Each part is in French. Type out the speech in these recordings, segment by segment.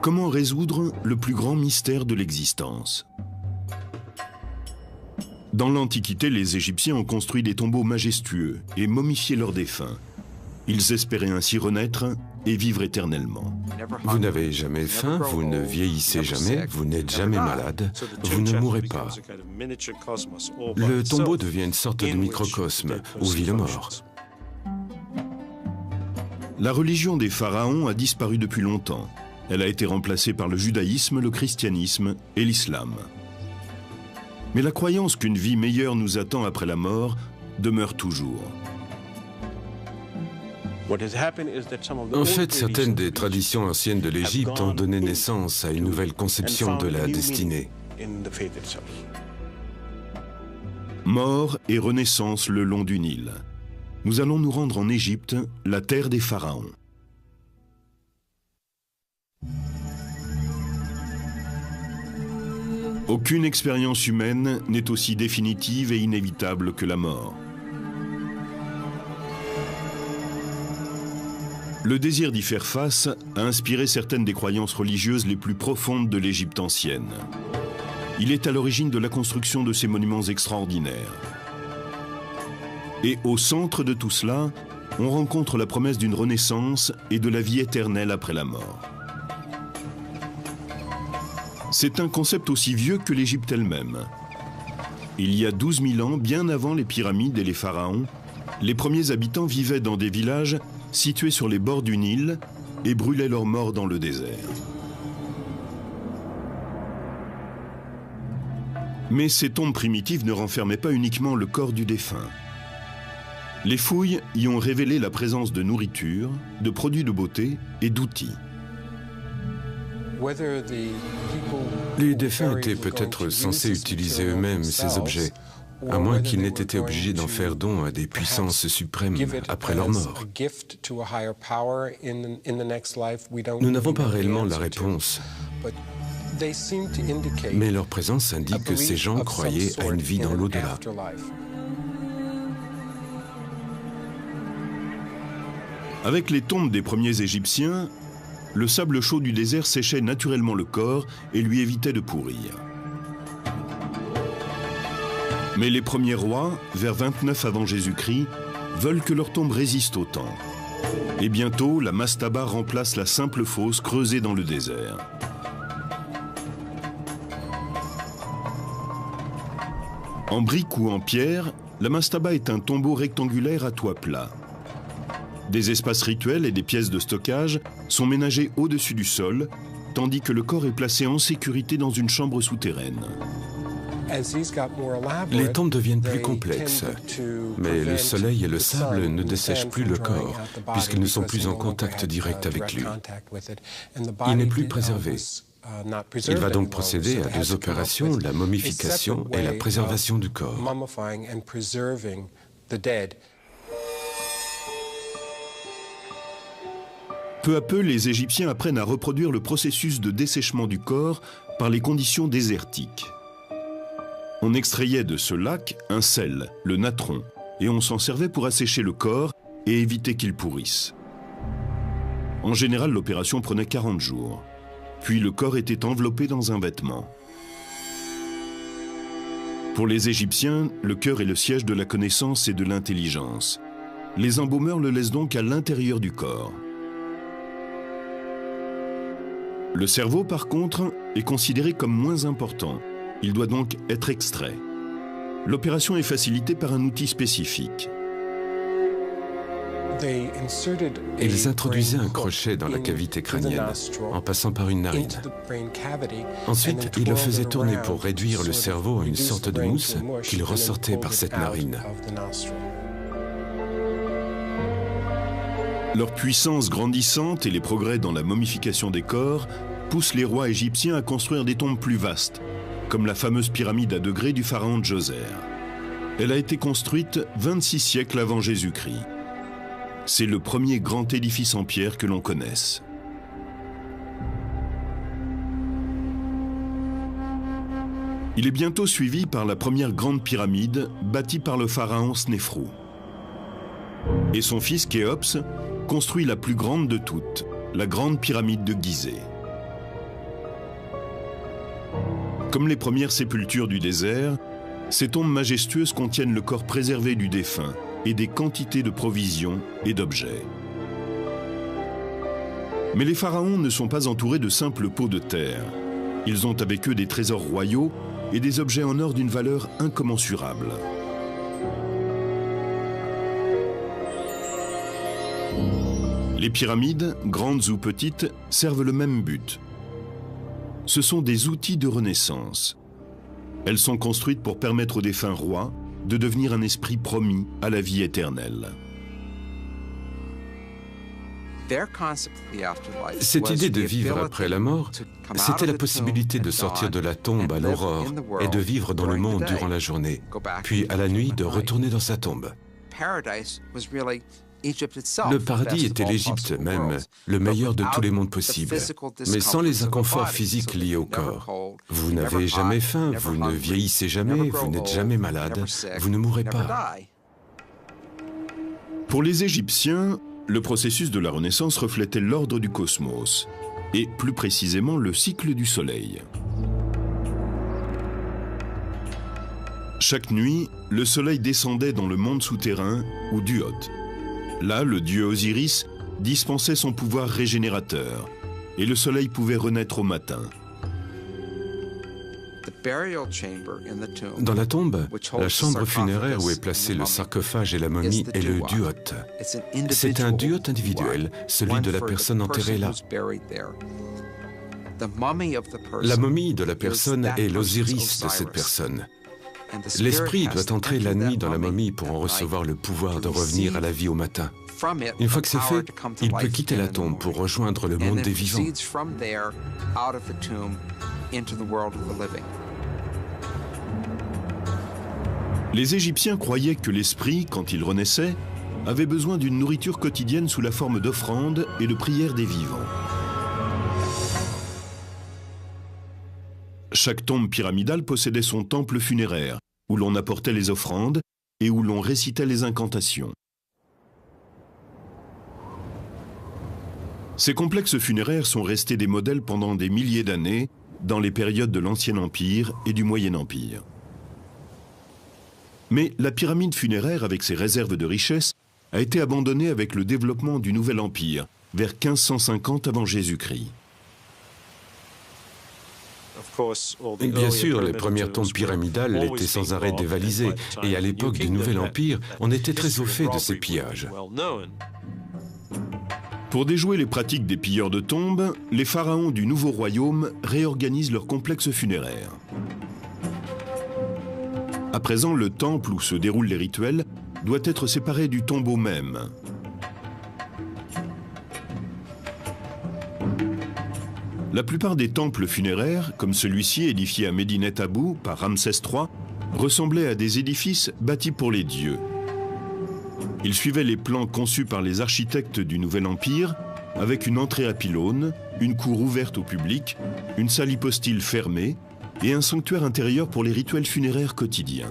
Comment résoudre le plus grand mystère de l'existence? Dans l'Antiquité, les Égyptiens ont construit des tombeaux majestueux et momifié leurs défunts. Ils espéraient ainsi renaître et vivre éternellement. Vous n'avez jamais faim, vous ne vieillissez jamais, vous n'êtes jamais malade, vous ne mourrez pas. Le tombeau devient une sorte de microcosme où vit le mort. La religion des pharaons a disparu depuis longtemps. Elle a été remplacée par le judaïsme, le christianisme et l'islam. Mais la croyance qu'une vie meilleure nous attend après la mort demeure toujours. En fait, certaines des traditions anciennes de l'Égypte ont donné naissance à une nouvelle conception de la destinée. Mort et renaissance le long du Nil. Nous allons nous rendre en Égypte, la terre des pharaons. Aucune expérience humaine n'est aussi définitive et inévitable que la mort. Le désir d'y faire face a inspiré certaines des croyances religieuses les plus profondes de l'Égypte ancienne. Il est à l'origine de la construction de ces monuments extraordinaires. Et au centre de tout cela, on rencontre la promesse d'une renaissance et de la vie éternelle après la mort. C'est un concept aussi vieux que l'Égypte elle-même. Il y a 12 000 ans, bien avant les pyramides et les pharaons, les premiers habitants vivaient dans des villages situés sur les bords du Nil et brûlaient leurs morts dans le désert. Mais ces tombes primitives ne renfermaient pas uniquement le corps du défunt. Les fouilles y ont révélé la présence de nourriture, de produits de beauté et d'outils. Les défunts étaient peut-être censés utiliser eux-mêmes ces objets, à moins qu'ils n'aient été obligés d'en faire don à des puissances suprêmes après leur mort. Nous n'avons pas réellement la réponse, mais leur présence indique que ces gens croyaient à une vie dans l'au-delà. Avec les tombes des premiers Égyptiens, le sable chaud du désert séchait naturellement le corps et lui évitait de pourrir. Mais les premiers rois, vers 29 avant Jésus-Christ, veulent que leur tombe résiste au temps. Et bientôt, la mastaba remplace la simple fosse creusée dans le désert. En brique ou en pierre, la mastaba est un tombeau rectangulaire à toit plat. Des espaces rituels et des pièces de stockage sont ménagés au-dessus du sol, tandis que le corps est placé en sécurité dans une chambre souterraine. Les tombes deviennent plus complexes, mais le soleil et le sable ne dessèchent plus le corps, puisqu'ils ne sont plus en contact direct avec lui. Il n'est plus préservé. Il va donc procéder à deux opérations, la momification et la préservation du corps. Peu à peu, les Égyptiens apprennent à reproduire le processus de dessèchement du corps par les conditions désertiques. On extrayait de ce lac un sel, le natron, et on s'en servait pour assécher le corps et éviter qu'il pourrisse. En général, l'opération prenait 40 jours. Puis le corps était enveloppé dans un vêtement. Pour les Égyptiens, le cœur est le siège de la connaissance et de l'intelligence. Les embaumeurs le laissent donc à l'intérieur du corps. Le cerveau, par contre, est considéré comme moins important. Il doit donc être extrait. L'opération est facilitée par un outil spécifique. Ils introduisaient un crochet dans la cavité crânienne, en passant par une narine. Ensuite, ils le faisaient tourner pour réduire le cerveau à une sorte de mousse qu'ils ressortaient par cette narine. Leur puissance grandissante et les progrès dans la momification des corps poussent les rois égyptiens à construire des tombes plus vastes, comme la fameuse pyramide à degrés du pharaon Djoser. Elle a été construite 26 siècles avant Jésus-Christ. C'est le premier grand édifice en pierre que l'on connaisse. Il est bientôt suivi par la première grande pyramide bâtie par le pharaon Snéfrou. Et son fils Khéops construit la plus grande de toutes, la grande pyramide de Gizeh. Comme les premières sépultures du désert, ces tombes majestueuses contiennent le corps préservé du défunt et des quantités de provisions et d'objets. Mais les pharaons ne sont pas entourés de simples pots de terre. Ils ont avec eux des trésors royaux et des objets en or d'une valeur incommensurable. Les pyramides, grandes ou petites, servent le même but. Ce sont des outils de renaissance. Elles sont construites pour permettre aux défunts rois de devenir un esprit promis à la vie éternelle. Cette idée de vivre après la mort, c'était la possibilité de sortir de la tombe à l'aurore et de vivre dans le monde durant la journée, puis à la nuit de retourner dans sa tombe. Le paradis était l'Égypte même, le meilleur de tous les mondes possibles, mais sans les inconforts physiques liés au corps. Vous n'avez jamais faim, vous ne vieillissez jamais, vous n'êtes jamais malade, vous ne mourrez pas. Pour les Égyptiens, le processus de la Renaissance reflétait l'ordre du cosmos, et plus précisément le cycle du Soleil. Chaque nuit, le Soleil descendait dans le monde souterrain, ou Duot. Là, le dieu Osiris dispensait son pouvoir régénérateur, et le soleil pouvait renaître au matin. Dans la tombe, la chambre funéraire où est placé le sarcophage et la momie est le duot. C'est un duot individuel, celui de la personne enterrée là. La momie de la personne est l'Osiris de cette personne. L'esprit doit entrer la nuit dans la momie pour en recevoir le pouvoir de revenir à la vie au matin. Une fois que c'est fait, il peut quitter la tombe pour rejoindre le monde des vivants. Les Égyptiens croyaient que l'esprit, quand il renaissait, avait besoin d'une nourriture quotidienne sous la forme d'offrandes et de prières des vivants. Chaque tombe pyramidale possédait son temple funéraire, où l'on apportait les offrandes et où l'on récitait les incantations. Ces complexes funéraires sont restés des modèles pendant des milliers d'années dans les périodes de l'Ancien Empire et du Moyen Empire. Mais la pyramide funéraire, avec ses réserves de richesses, a été abandonnée avec le développement du Nouvel Empire, vers 1550 avant Jésus-Christ. Bien sûr, les premières tombes pyramidales étaient sans arrêt dévalisées, et à l'époque du Nouvel Empire, on était très au fait de ces pillages. Pour déjouer les pratiques des pilleurs de tombes, les pharaons du Nouveau Royaume réorganisent leurs complexes funéraires. À présent, le temple où se déroulent les rituels doit être séparé du tombeau même. La plupart des temples funéraires, comme celui-ci édifié à Médinet Abou par Ramsès III, ressemblaient à des édifices bâtis pour les dieux. Ils suivaient les plans conçus par les architectes du Nouvel Empire, avec une entrée à pylônes, une cour ouverte au public, une salle hypostyle fermée et un sanctuaire intérieur pour les rituels funéraires quotidiens.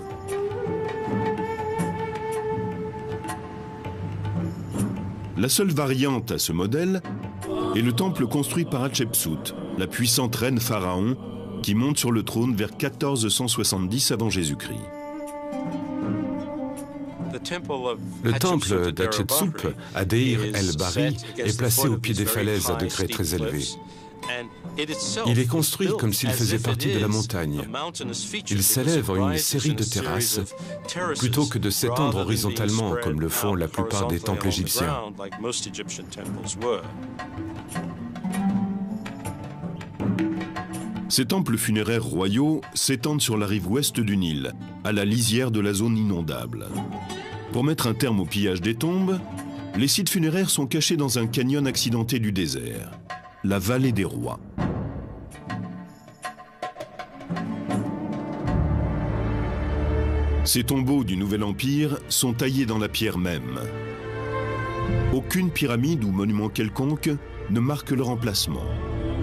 La seule variante à ce modèle est le temple construit par Hatshepsut, la puissante reine pharaon qui monte sur le trône vers 1470 avant Jésus-Christ. Le temple d'Hatshepsut, à Deir el-Bahri, est placé au pied des falaises à degrés très élevés. Il est construit comme s'il faisait partie de la montagne. Il s'élève en une série de terrasses, plutôt que de s'étendre horizontalement comme le font la plupart des temples égyptiens. Ces temples funéraires royaux s'étendent sur la rive ouest du Nil, à la lisière de la zone inondable. Pour mettre un terme au pillage des tombes, les sites funéraires sont cachés dans un canyon accidenté du désert, la vallée des rois. Ces tombeaux du Nouvel Empire sont taillés dans la pierre même. Aucune pyramide ou monument quelconque ne marque leur emplacement.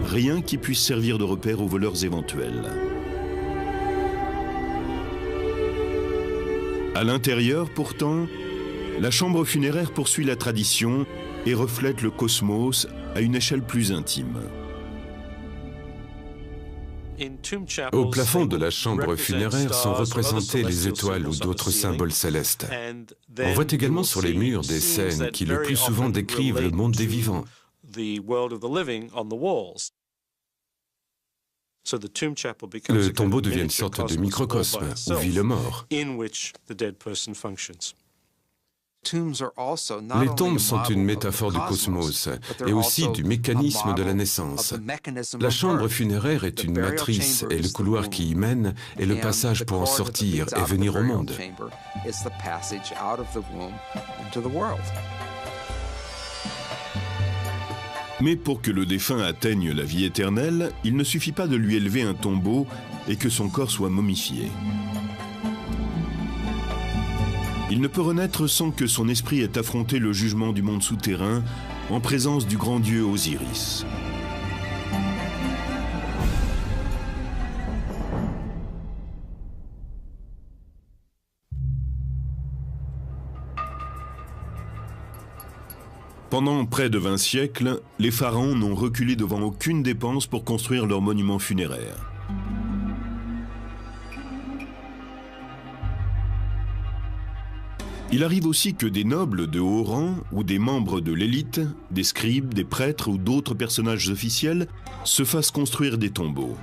Rien qui puisse servir de repère aux voleurs éventuels. À l'intérieur, pourtant, la chambre funéraire poursuit la tradition et reflète le cosmos à une échelle plus intime. Au plafond de la chambre funéraire sont représentées les étoiles ou d'autres symboles célestes. On voit également sur les murs des scènes qui le plus souvent décrivent le monde des vivants. Le tombeau devient une sorte de microcosme où vit le mort. Les tombes sont une métaphore du cosmos et aussi du mécanisme de la naissance. La chambre funéraire est une matrice et le couloir qui y mène est le passage pour en sortir et venir au monde. Mais pour que le défunt atteigne la vie éternelle, il ne suffit pas de lui élever un tombeau et que son corps soit momifié. Il ne peut renaître sans que son esprit ait affronté le jugement du monde souterrain en présence du grand dieu Osiris. Pendant près de 20 siècles, les pharaons n'ont reculé devant aucune dépense pour construire leurs monuments funéraires. Il arrive aussi que des nobles de haut rang ou des membres de l'élite, des scribes, des prêtres ou d'autres personnages officiels se fassent construire des tombeaux.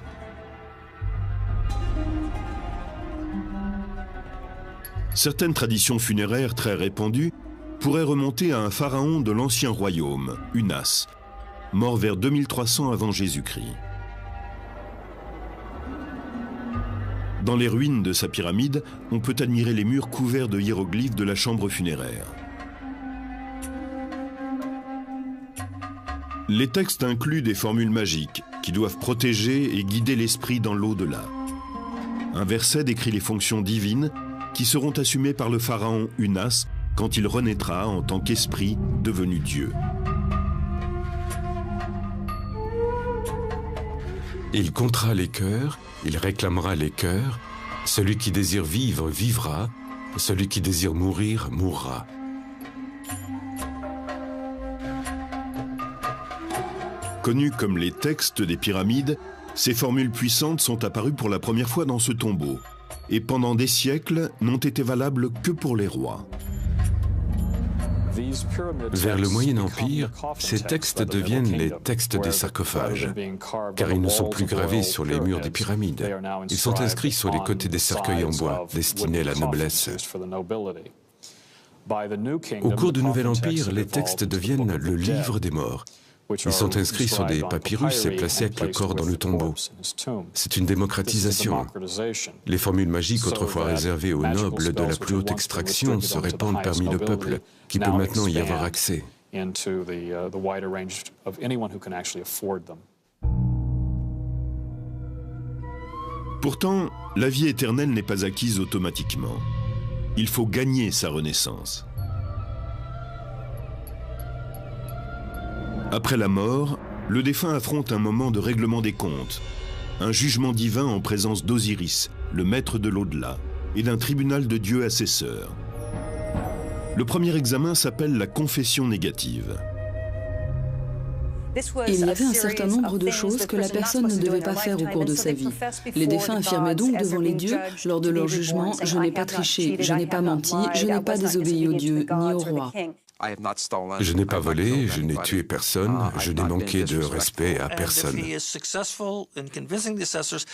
Certaines traditions funéraires très répandues pourraient remonter à un pharaon de l'ancien royaume, Unas, mort vers 2300 avant Jésus-Christ. Dans les ruines de sa pyramide, on peut admirer les murs couverts de hiéroglyphes de la chambre funéraire. Les textes incluent des formules magiques qui doivent protéger et guider l'esprit dans l'au-delà. Un verset décrit les fonctions divines qui seront assumées par le pharaon Unas quand il renaîtra en tant qu'esprit devenu Dieu. Il comptera les cœurs, il réclamera les cœurs. Celui qui désire vivre, vivra. Celui qui désire mourir, mourra. Connus comme les textes des pyramides, ces formules puissantes sont apparues pour la première fois dans ce tombeau et pendant des siècles n'ont été valables que pour les rois. Vers le Moyen Empire, ces textes deviennent les textes des sarcophages, car ils ne sont plus gravés sur les murs des pyramides. Ils sont inscrits sur les côtés des cercueils en bois, destinés à la noblesse. Au cours du Nouvel Empire, les textes deviennent le livre des morts. Ils sont inscrits sur des papyrus et placés avec le corps dans le tombeau. C'est une démocratisation. Les formules magiques autrefois réservées aux nobles de la plus haute extraction se répandent parmi le peuple, qui peut maintenant y avoir accès. Pourtant, la vie éternelle n'est pas acquise automatiquement. Il faut gagner sa renaissance. Après la mort, le défunt affronte un moment de règlement des comptes, un jugement divin en présence d'Osiris, le maître de l'au-delà, et d'un tribunal de Dieu assesseur. Le premier examen s'appelle la confession négative. Il y avait un certain nombre de choses que la personne ne devait pas faire au cours de sa vie. Les défunts affirmaient donc devant les dieux, lors de leur jugement, « Je n'ai pas triché, je n'ai pas menti, je n'ai pas désobéi aux dieux ni au roi. » Je n'ai pas volé, je n'ai tué personne, je n'ai manqué de respect à personne.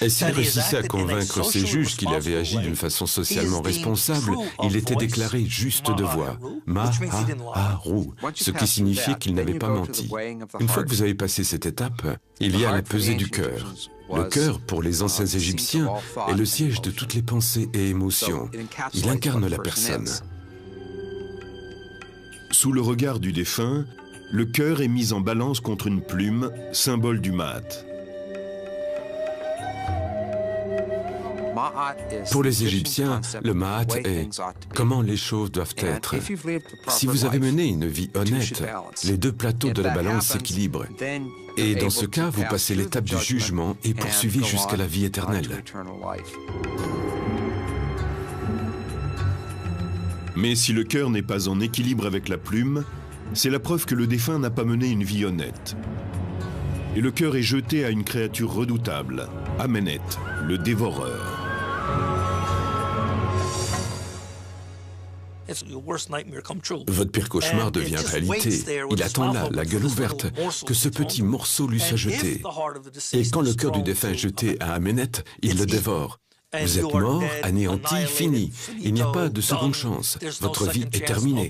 Et s'il réussissait à convaincre ses juges qu'il avait agi d'une façon socialement responsable, il était déclaré juste de voix, Maharu, ce qui signifiait qu'il n'avait pas menti. Une fois que vous avez passé cette étape, il y a la pesée du cœur. Le cœur, pour les anciens Égyptiens, est le siège de toutes les pensées et émotions. Il incarne la personne. Sous le regard du défunt, le cœur est mis en balance contre une plume, symbole du Maat. Pour les Égyptiens, le Maat est comment les choses doivent être. Si vous avez mené une vie honnête, les deux plateaux de la balance s'équilibrent. Et dans ce cas, vous passez l'étape du jugement et poursuivez jusqu'à la vie éternelle. Mais si le cœur n'est pas en équilibre avec la plume, c'est la preuve que le défunt n'a pas mené une vie honnête. Et le cœur est jeté à une créature redoutable, Amenet, le dévoreur. Votre pire cauchemar devient réalité. Il attend là, la gueule ouverte, que ce petit morceau lui soit jeté. Et quand le cœur du défunt est jeté à Amenet, il le dévore. Vous êtes mort, anéanti, fini. Il n'y a pas de seconde chance. Votre vie est terminée.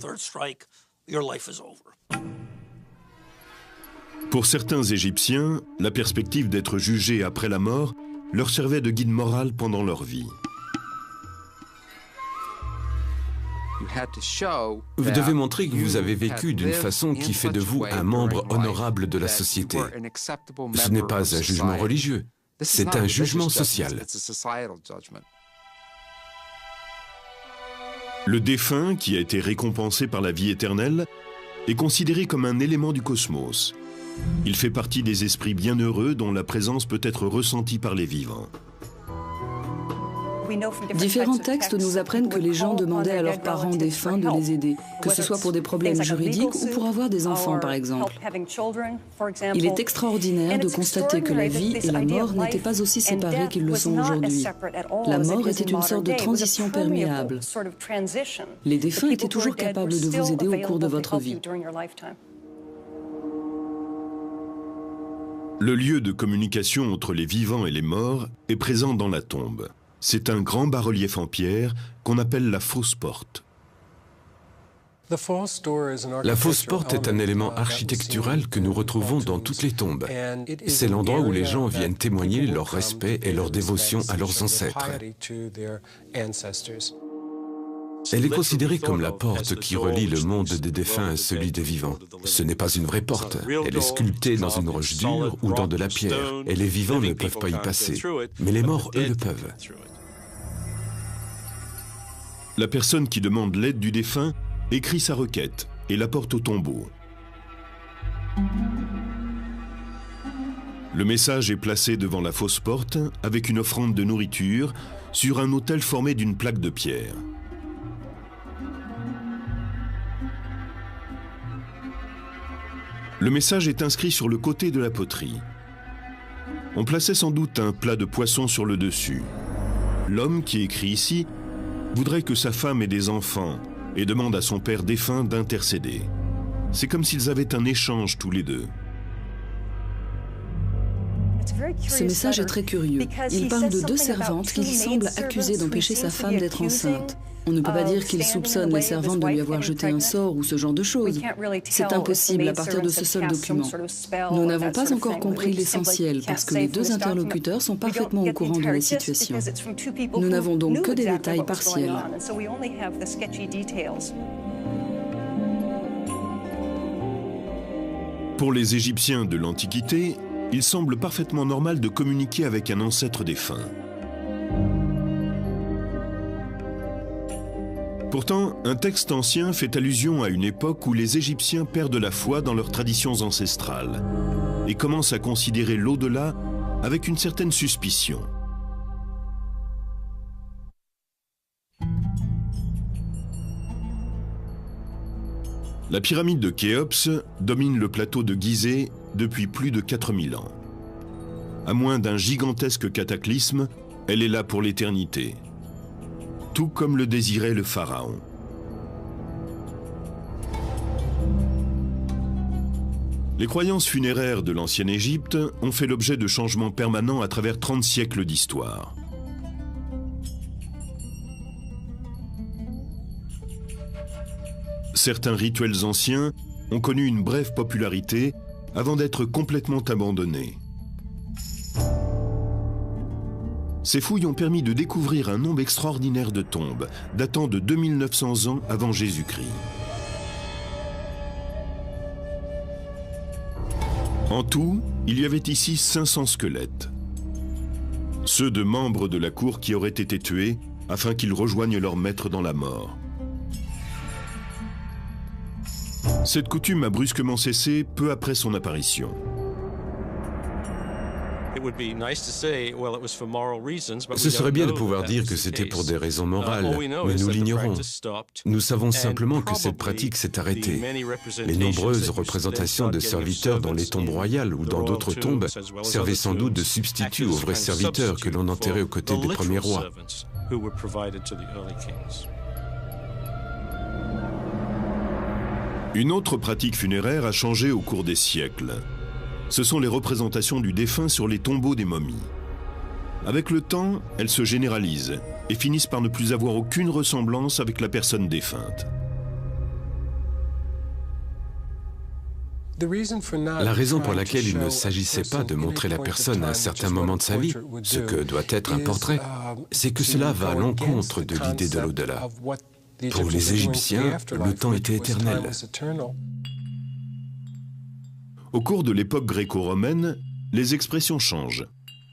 Pour certains Égyptiens, la perspective d'être jugés après la mort leur servait de guide moral pendant leur vie. Vous devez montrer que vous avez vécu d'une façon qui fait de vous un membre honorable de la société. Ce n'est pas un jugement religieux, c'est un jugement social. Le défunt, qui a été récompensé par la vie éternelle, est considéré comme un élément du cosmos. Il fait partie des esprits bienheureux dont la présence peut être ressentie par les vivants. Différents textes nous apprennent que les gens demandaient à leurs parents défunts de les aider, que ce soit pour des problèmes juridiques ou pour avoir des enfants, par exemple. Il est extraordinaire de constater que la vie et la mort n'étaient pas aussi séparées qu'ils le sont aujourd'hui. La mort était une sorte de transition perméable. Les défunts étaient toujours capables de vous aider au cours de votre vie. Le lieu de communication entre les vivants et les morts est présent dans la tombe. C'est un grand bas-relief en pierre qu'on appelle la fausse porte. La fausse porte est un élément architectural que nous retrouvons dans toutes les tombes. C'est l'endroit où les gens viennent témoigner leur respect et leur dévotion à leurs ancêtres. Elle est considérée comme la porte qui relie le monde des défunts à celui des vivants. Ce n'est pas une vraie porte. Elle est sculptée dans une roche dure ou dans de la pierre, et les vivants ne peuvent pas y passer. Mais les morts, eux, le peuvent. La personne qui demande l'aide du défunt écrit sa requête et la porte au tombeau. Le message est placé devant la fausse porte avec une offrande de nourriture sur un autel formé d'une plaque de pierre. Le message est inscrit sur le côté de la poterie. On plaçait sans doute un plat de poisson sur le dessus. L'homme qui écrit ici voudrait que sa femme ait des enfants et demande à son père défunt d'intercéder. C'est comme s'ils avaient un échange tous les deux. Ce message est très curieux. Il parle de deux servantes qu'il semble accuser d'empêcher sa femme d'être enceinte. On ne peut pas dire qu'il soupçonne les servantes de lui avoir jeté un sort ou ce genre de choses. C'est impossible à partir de ce seul document. Nous n'avons pas encore compris l'essentiel parce que les deux interlocuteurs sont parfaitement au courant de la situation. Nous n'avons donc que des détails partiels. Pour les Égyptiens de l'Antiquité, il semble parfaitement normal de communiquer avec un ancêtre défunt. Pourtant, un texte ancien fait allusion à une époque où les Égyptiens perdent la foi dans leurs traditions ancestrales et commencent à considérer l'au-delà avec une certaine suspicion. La pyramide de Khéops domine le plateau de Gizeh depuis plus de 4000 ans. À moins d'un gigantesque cataclysme, elle est là pour l'éternité. Tout comme le désirait le pharaon. Les croyances funéraires de l'ancienne Égypte ont fait l'objet de changements permanents à travers 30 siècles d'histoire. Certains rituels anciens ont connu une brève popularité avant d'être complètement abandonnés. Ces fouilles ont permis de découvrir un nombre extraordinaire de tombes, datant de 2900 ans avant Jésus-Christ. En tout, il y avait ici 500 squelettes. Ceux de membres de la cour qui auraient été tués afin qu'ils rejoignent leur maître dans la mort. Cette coutume a brusquement cessé peu après son apparition. Ce serait bien de pouvoir dire que c'était pour des raisons morales, mais nous l'ignorons. Nous savons simplement que cette pratique s'est arrêtée. Les nombreuses représentations de serviteurs dans les tombes royales ou dans d'autres tombes servaient sans doute de substitut aux vrais serviteurs que l'on enterrait aux côtés des premiers rois. Une autre pratique funéraire a changé au cours des siècles. Ce sont les représentations du défunt sur les tombeaux des momies. Avec le temps, elles se généralisent et finissent par ne plus avoir aucune ressemblance avec la personne défunte. La raison pour laquelle il ne s'agissait pas de montrer la personne à un certain moment de sa vie, ce que doit être un portrait, c'est que cela va à l'encontre de l'idée de l'au-delà. Pour les Égyptiens, le temps était éternel. Au cours de l'époque gréco-romaine, les expressions changent.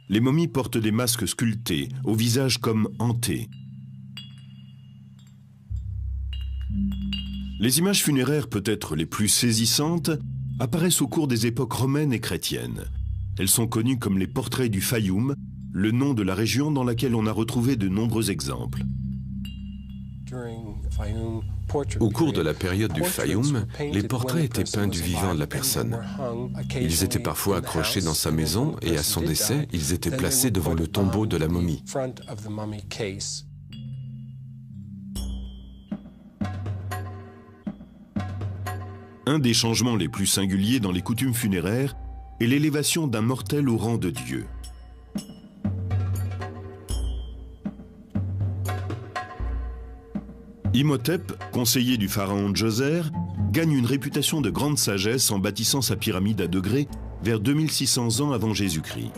Les momies portent des masques sculptés, au visage comme hanté. Les images funéraires peut-être les plus saisissantes apparaissent au cours des époques romaines et chrétiennes. Elles sont connues comme les portraits du Fayoum, le nom de la région dans laquelle on a retrouvé de nombreux exemples. Au cours de la période du Fayoum, les portraits étaient peints du vivant de la personne. Ils étaient parfois accrochés dans sa maison et à son décès, ils étaient placés devant le tombeau de la momie. Un des changements les plus singuliers dans les coutumes funéraires est l'élévation d'un mortel au rang de Dieu. Imhotep, conseiller du pharaon Djoser, gagne une réputation de grande sagesse en bâtissant sa pyramide à degrés vers 2600 ans avant Jésus-Christ.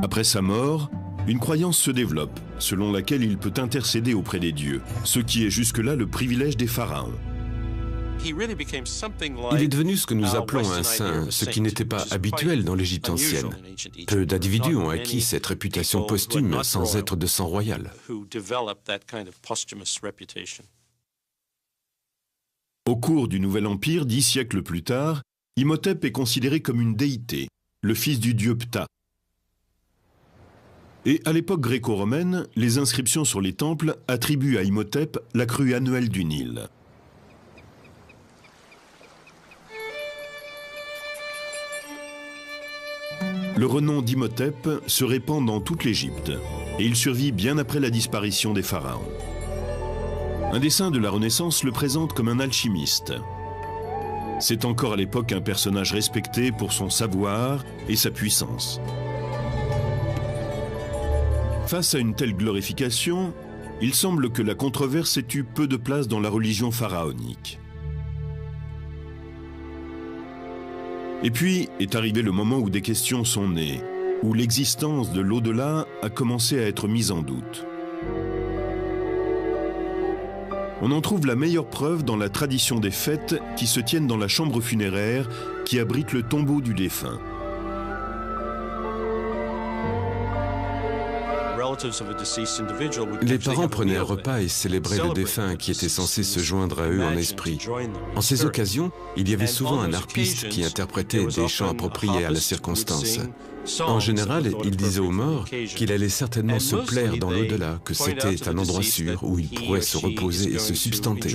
Après sa mort, une croyance se développe, selon laquelle il peut intercéder auprès des dieux, ce qui est jusque-là le privilège des pharaons. Il est devenu ce que nous appelons un saint, ce qui n'était pas habituel dans l'Égypte ancienne. Peu d'individus ont acquis cette réputation posthume sans être de sang royal. Au cours du Nouvel Empire, 10 siècles plus tard, Imhotep est considéré comme une déité, le fils du dieu Ptah. Et à l'époque gréco-romaine, les inscriptions sur les temples attribuent à Imhotep la crue annuelle du Nil. Le renom d'Imhotep se répand dans toute l'Égypte et il survit bien après la disparition des pharaons. Un dessin de la Renaissance le présente comme un alchimiste. C'est encore à l'époque un personnage respecté pour son savoir et sa puissance. Face à une telle glorification, il semble que la controverse ait eu peu de place dans la religion pharaonique. Et puis est arrivé le moment où des questions sont nées, où l'existence de l'au-delà a commencé à être mise en doute. On en trouve la meilleure preuve dans la tradition des fêtes qui se tiennent dans la chambre funéraire qui abrite le tombeau du défunt. Les parents prenaient un repas et célébraient le défunt qui était censé se joindre à eux en esprit. En ces occasions, il y avait souvent un harpiste qui interprétait des chants appropriés à la circonstance. En général, il disait aux morts qu'il allait certainement se plaire dans l'au-delà, que c'était un endroit sûr où il pourrait se reposer et se substanter.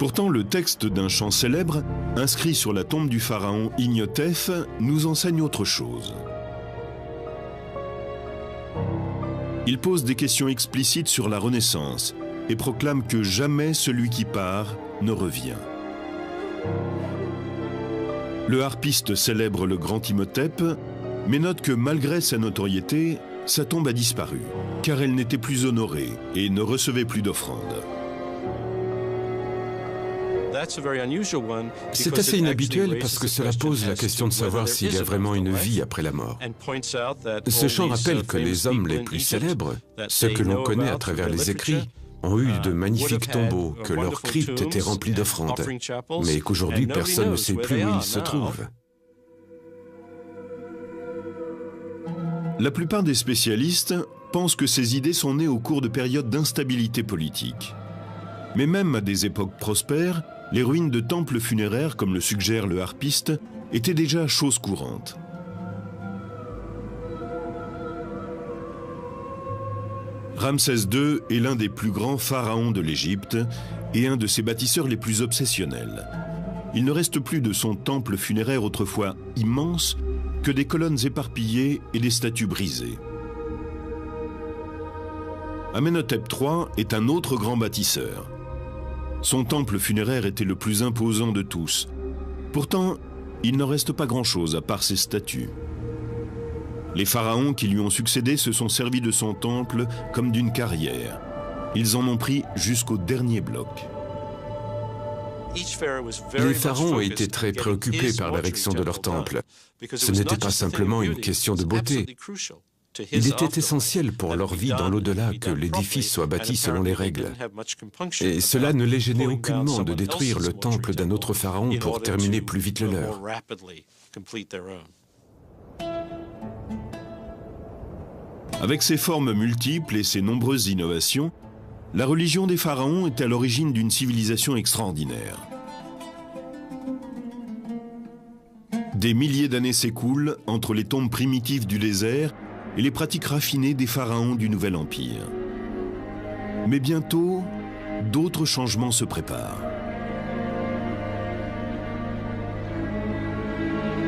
Pourtant, le texte d'un chant célèbre, inscrit sur la tombe du pharaon Ignotef, nous enseigne autre chose. Il pose des questions explicites sur la Renaissance et proclame que jamais celui qui part ne revient. Le harpiste célèbre le grand Imhotep, mais note que malgré sa notoriété, sa tombe a disparu, car elle n'était plus honorée et ne recevait plus d'offrandes. C'est assez inhabituel parce que cela pose la question de savoir s'il y a vraiment une vie après la mort. Ce chant rappelle que les hommes les plus célèbres, ceux que l'on connaît à travers les écrits, ont eu de magnifiques tombeaux, que leurs cryptes étaient remplies d'offrandes, mais qu'aujourd'hui personne ne sait plus où ils se trouvent. La plupart des spécialistes pense que ces idées sont nées au cours de périodes d'instabilité politique. Mais même à des époques prospères, les ruines de temples funéraires, comme le suggère le harpiste, étaient déjà chose courante. Ramsès II est l'un des plus grands pharaons de l'Égypte et un de ses bâtisseurs les plus obsessionnels. Il ne reste plus de son temple funéraire autrefois immense que des colonnes éparpillées et des statues brisées. Amenhotep III est un autre grand bâtisseur. Son temple funéraire était le plus imposant de tous. Pourtant, il n'en reste pas grand-chose à part ses statues. Les pharaons qui lui ont succédé se sont servis de son temple comme d'une carrière. Ils en ont pris jusqu'au dernier bloc. Les pharaons étaient très préoccupés par l'érection de leur temple. Ce n'était pas simplement une question de beauté. Il était essentiel pour leur vie dans l'au-delà que l'édifice soit bâti selon les règles. Et cela ne les gênait aucunement de détruire le temple d'un autre pharaon pour terminer plus vite le leur. Avec ses formes multiples et ses nombreuses innovations, la religion des pharaons est à l'origine d'une civilisation extraordinaire. Des milliers d'années s'écoulent entre les tombes primitives du désert et les pratiques raffinées des pharaons du Nouvel Empire. Mais bientôt, d'autres changements se préparent.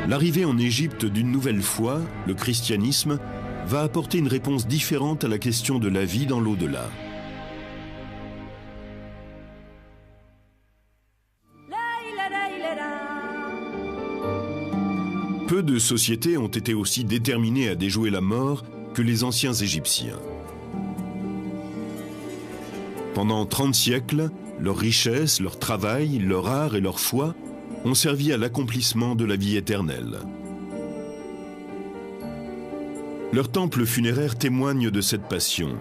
L'arrivée en Égypte d'une nouvelle foi, le christianisme, va apporter une réponse différente à la question de la vie dans l'au-delà. Peu de sociétés ont été aussi déterminées à déjouer la mort que les anciens Égyptiens. Pendant 30 siècles, leur richesse, leur travail, leur art et leur foi ont servi à l'accomplissement de la vie éternelle. Leurs temples funéraires témoignent de cette passion.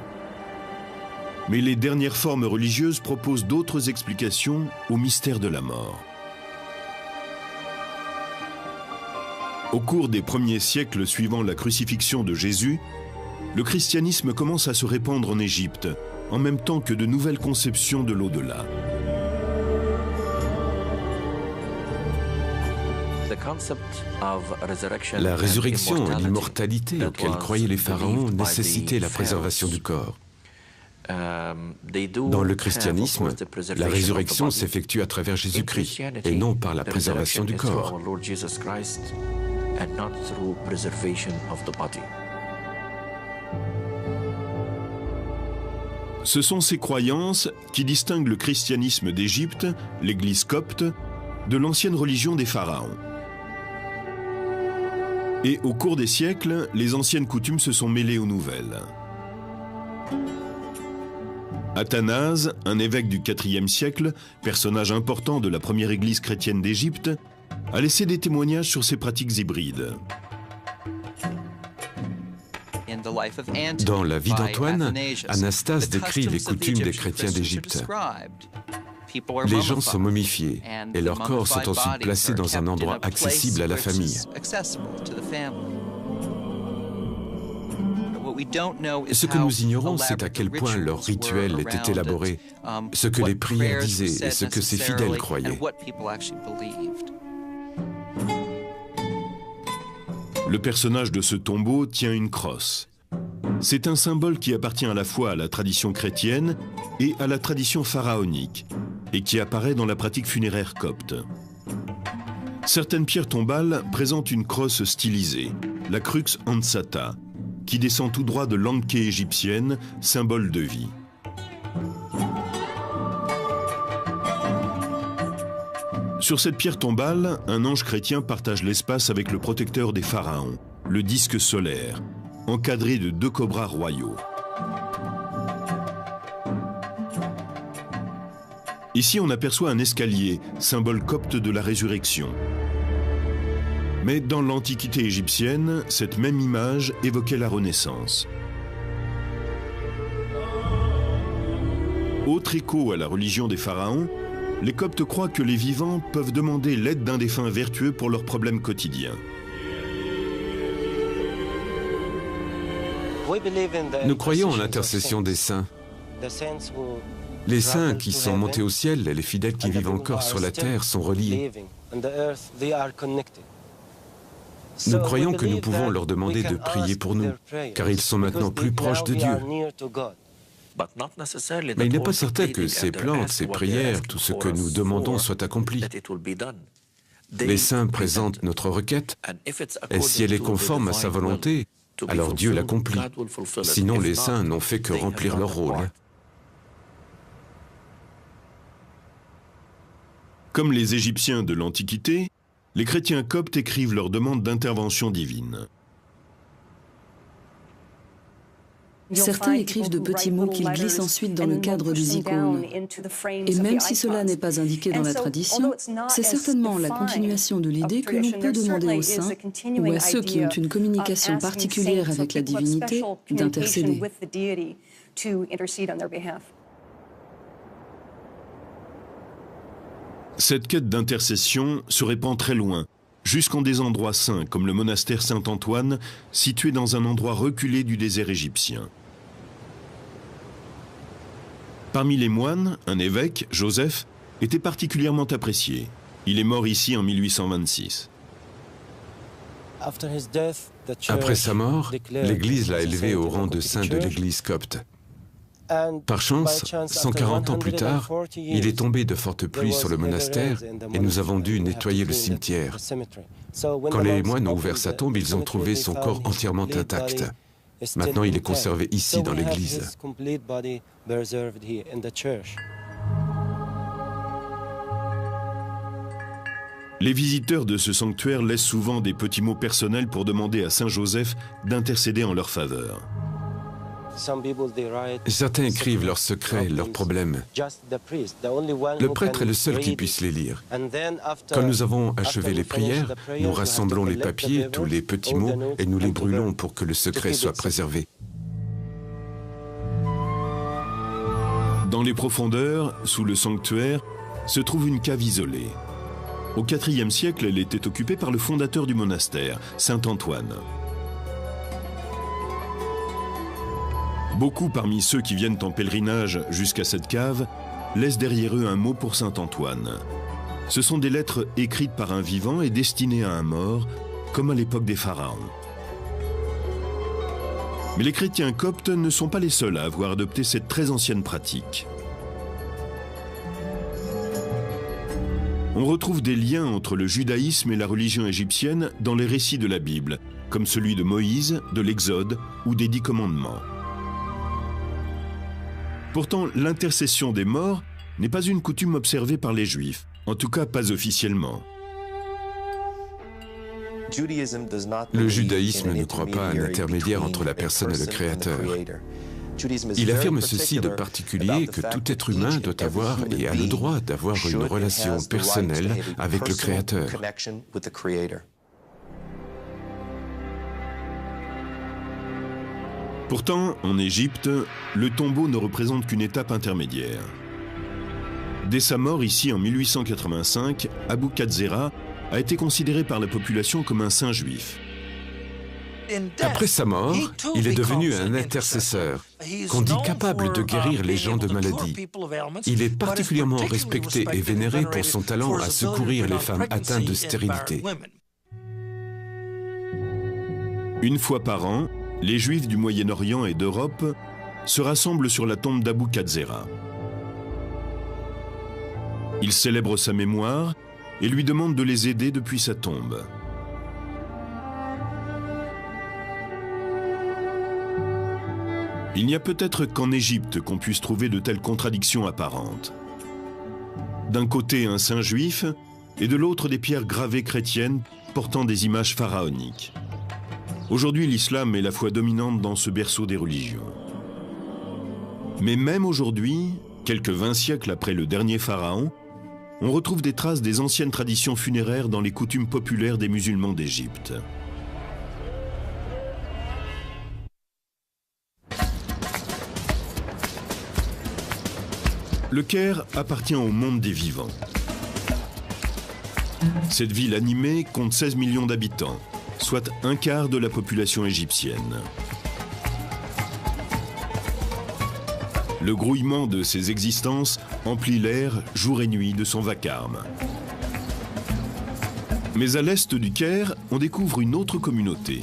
Mais les dernières formes religieuses proposent d'autres explications au mystère de la mort. Au cours des premiers siècles suivant la crucifixion de Jésus, le christianisme commence à se répandre en Égypte, en même temps que de nouvelles conceptions de l'au-delà. La résurrection et l'immortalité auxquelles croyaient les pharaons nécessitaient la préservation du corps. Dans le christianisme, la résurrection s'effectue à travers Jésus-Christ et non par la préservation du corps. Ce sont ces croyances qui distinguent le christianisme d'Égypte, l'Église copte, de l'ancienne religion des pharaons. Et au cours des siècles, les anciennes coutumes se sont mêlées aux nouvelles. Athanase, un évêque du IVe siècle, personnage important de la première église chrétienne d'Égypte, a laissé des témoignages sur ces pratiques hybrides. Dans la vie d'Antoine, Anastase décrit les coutumes des chrétiens d'Égypte. Les gens sont momifiés et leurs corps sont ensuite placés dans un endroit accessible à la famille. Ce que nous ignorons, c'est à quel point leur rituel était élaboré, ce que les prières disaient et ce que ces fidèles croyaient. Le personnage de ce tombeau tient une crosse. C'est un symbole qui appartient à la fois à la tradition chrétienne et à la tradition pharaonique, et qui apparaît dans la pratique funéraire copte. Certaines pierres tombales présentent une crosse stylisée, la crux ansata, qui descend tout droit de l'anké égyptienne, symbole de vie. Sur cette pierre tombale, un ange chrétien partage l'espace avec le protecteur des pharaons, le disque solaire, encadré de 2 cobras royaux. Ici, on aperçoit un escalier, symbole copte de la résurrection. Mais dans l'Antiquité égyptienne, cette même image évoquait la Renaissance. Autre écho à la religion des pharaons, les Coptes croient que les vivants peuvent demander l'aide d'un défunt vertueux pour leurs problèmes quotidiens. Nous croyons en l'intercession des saints. Les saints qui sont montés au ciel et les fidèles qui vivent encore sur la terre sont reliés. Nous croyons que nous pouvons leur demander de prier pour nous, car ils sont maintenant plus proches de Dieu. Mais il n'est pas certain que ces plantes, ces prières, tout ce que nous demandons soit accompli. Les saints présentent notre requête, et si elle est conforme à sa volonté, alors Dieu l'accomplit. Sinon, les saints n'ont fait que remplir leur rôle. Comme les Égyptiens de l'Antiquité, les chrétiens coptes écrivent leur demande d'intervention divine. Certains écrivent de petits mots qu'ils glissent ensuite dans le cadre des icônes. Et même si cela n'est pas indiqué dans la tradition, c'est certainement la continuation de l'idée que l'on peut demander aux saints ou à ceux qui ont une communication particulière avec la divinité d'intercéder. Cette quête d'intercession se répand très loin, jusqu'en des endroits saints comme le monastère Saint-Antoine, situé dans un endroit reculé du désert égyptien. Parmi les moines, un évêque, Joseph, était particulièrement apprécié. Il est mort ici en 1826. Après sa mort, l'Église l'a élevé au rang de saint de l'Église copte. Par chance, 140 ans plus tard, il est tombé de fortes pluies sur le monastère et nous avons dû nettoyer le cimetière. Quand les moines ont ouvert sa tombe, ils ont trouvé son corps entièrement intact. Maintenant, il est conservé ici dans l'église. Les visiteurs de ce sanctuaire laissent souvent des petits mots personnels pour demander à Saint Joseph d'intercéder en leur faveur. Certains écrivent leurs secrets, leurs problèmes. Le prêtre est le seul qui puisse les lire. Quand nous avons achevé les prières, nous rassemblons les papiers, tous les petits mots, et nous les brûlons pour que le secret soit préservé. Dans les profondeurs, sous le sanctuaire, se trouve une cave isolée. Au IVe siècle, elle était occupée par le fondateur du monastère, Saint Antoine. Beaucoup parmi ceux qui viennent en pèlerinage jusqu'à cette cave laissent derrière eux un mot pour Saint Antoine. Ce sont des lettres écrites par un vivant et destinées à un mort, comme à l'époque des pharaons. Mais les chrétiens coptes ne sont pas les seuls à avoir adopté cette très ancienne pratique. On retrouve des liens entre le judaïsme et la religion égyptienne dans les récits de la Bible, comme celui de Moïse, de l'Exode ou des 10 commandements. Pourtant, l'intercession des morts n'est pas une coutume observée par les Juifs, en tout cas pas officiellement. Le judaïsme ne croit pas à un intermédiaire entre la personne et le Créateur. Il affirme ceci de particulier que tout être humain doit avoir et a le droit d'avoir une relation personnelle avec le Créateur. Pourtant, en Égypte, le tombeau ne représente qu'une étape intermédiaire. Dès sa mort ici en 1885, Abou Katzera a été considéré par la population comme un saint juif. Après sa mort, il est devenu un intercesseur, qu'on dit capable de guérir les gens de maladies. Il est particulièrement respecté et vénéré pour son talent à secourir les femmes atteintes de stérilité. Une fois par an, les Juifs du Moyen-Orient et d'Europe se rassemblent sur la tombe d'Abou Katzera. Ils célèbrent sa mémoire et lui demandent de les aider depuis sa tombe. Il n'y a peut-être qu'en Égypte qu'on puisse trouver de telles contradictions apparentes. D'un côté un saint juif et de l'autre des pierres gravées chrétiennes portant des images pharaoniques. Aujourd'hui, l'islam est la foi dominante dans ce berceau des religions. Mais même aujourd'hui, quelques 20 siècles après le dernier pharaon, on retrouve des traces des anciennes traditions funéraires dans les coutumes populaires des musulmans d'Égypte. Le Caire appartient au monde des vivants. Cette ville animée compte 16 millions d'habitants, soit un quart de la population égyptienne. Le grouillement de ces existences emplit l'air jour et nuit de son vacarme. Mais à l'est du Caire, on découvre une autre communauté.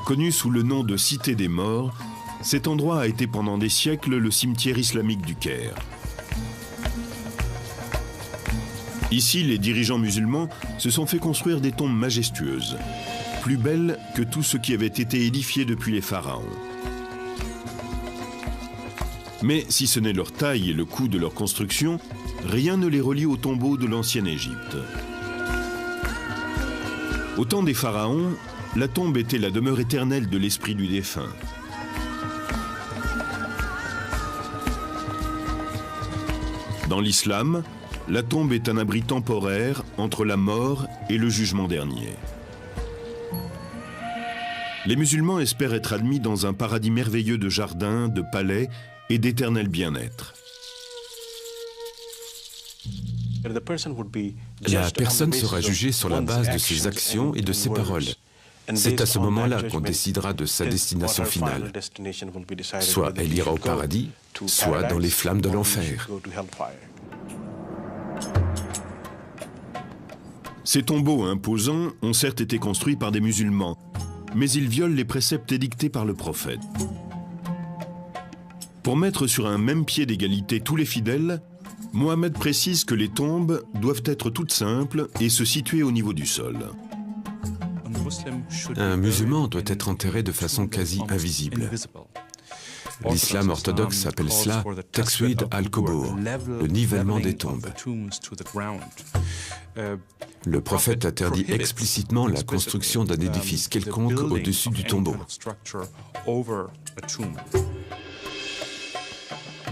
Connue sous le nom de Cité des Morts, cet endroit a été pendant des siècles le cimetière islamique du Caire. Ici, les dirigeants musulmans se sont fait construire des tombes majestueuses, plus belles que tout ce qui avait été édifié depuis les pharaons. Mais si ce n'est leur taille et le coût de leur construction, rien ne les relie aux tombeaux de l'ancienne Égypte. Au temps des pharaons, la tombe était la demeure éternelle de l'esprit du défunt. Dans l'islam, la tombe est un abri temporaire entre la mort et le jugement dernier. Les musulmans espèrent être admis dans un paradis merveilleux de jardins, de palais et d'éternel bien-être. La personne sera jugée sur la base de ses actions et de ses paroles. C'est à ce moment-là qu'on décidera de sa destination finale. Soit elle ira au paradis, soit dans les flammes de l'enfer. Ces tombeaux imposants ont certes été construits par des musulmans, mais ils violent les préceptes édictés par le prophète. Pour mettre sur un même pied d'égalité tous les fidèles, Mohammed précise que les tombes doivent être toutes simples et se situer au niveau du sol. Un musulman doit être enterré de façon quasi invisible. L'islam orthodoxe appelle cela « Takswid al-Qubur », le nivellement des tombes. Le prophète interdit explicitement la construction d'un édifice quelconque au-dessus du tombeau.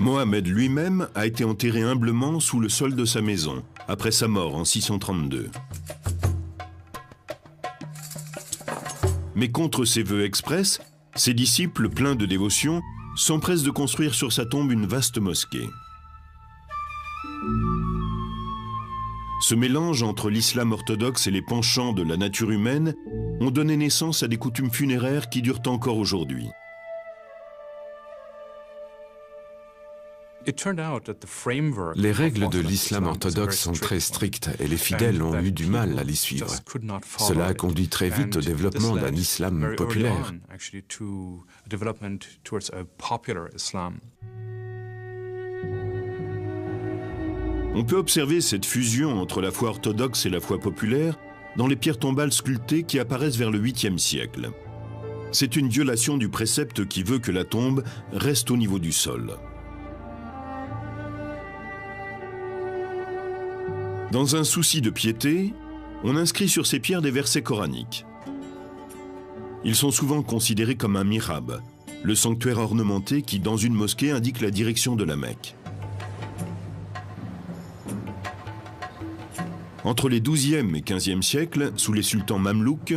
Mohammed lui-même a été enterré humblement sous le sol de sa maison, après sa mort en 632. Mais contre ses vœux express, ses disciples, pleins de dévotion, s'empressent de construire sur sa tombe une vaste mosquée. Ce mélange entre l'islam orthodoxe et les penchants de la nature humaine ont donné naissance à des coutumes funéraires qui durent encore aujourd'hui. Les règles de l'islam orthodoxe sont très strictes et les fidèles ont eu du mal à les suivre. Cela a conduit très vite au développement d'un islam populaire. On peut observer cette fusion entre la foi orthodoxe et la foi populaire dans les pierres tombales sculptées qui apparaissent vers le 8e siècle. C'est une violation du précepte qui veut que la tombe reste au niveau du sol. Dans un souci de piété, on inscrit sur ces pierres des versets coraniques. Ils sont souvent considérés comme un mihrab, le sanctuaire ornementé qui, dans une mosquée, indique la direction de la Mecque. Entre les XIIe et XVe siècles, sous les sultans mamelouks,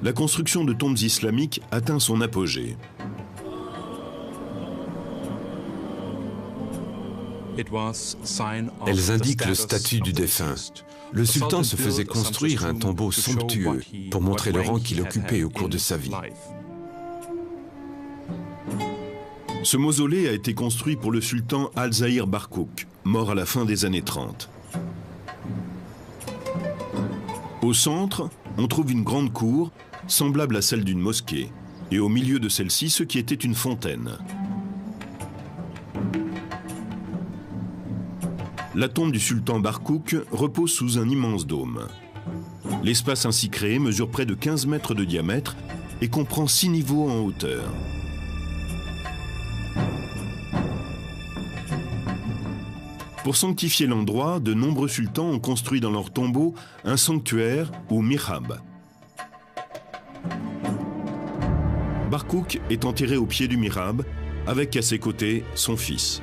la construction de tombes islamiques atteint son apogée. Elles indiquent le statut du défunt. Le sultan se faisait construire un tombeau somptueux pour montrer le rang qu'il occupait au cours de sa vie. Ce mausolée a été construit pour le sultan Al-Zahir Barkouk, mort à la fin des années 30. Au centre, on trouve une grande cour, semblable à celle d'une mosquée, et au milieu de celle-ci, ce qui était une fontaine. La tombe du sultan Barkouk repose sous un immense dôme. L'espace ainsi créé mesure près de 15 mètres de diamètre et comprend 6 niveaux en hauteur. Pour sanctifier l'endroit, de nombreux sultans ont construit dans leur tombeau un sanctuaire ou mihrab. Barkouk est enterré au pied du mihrab, avec à ses côtés son fils.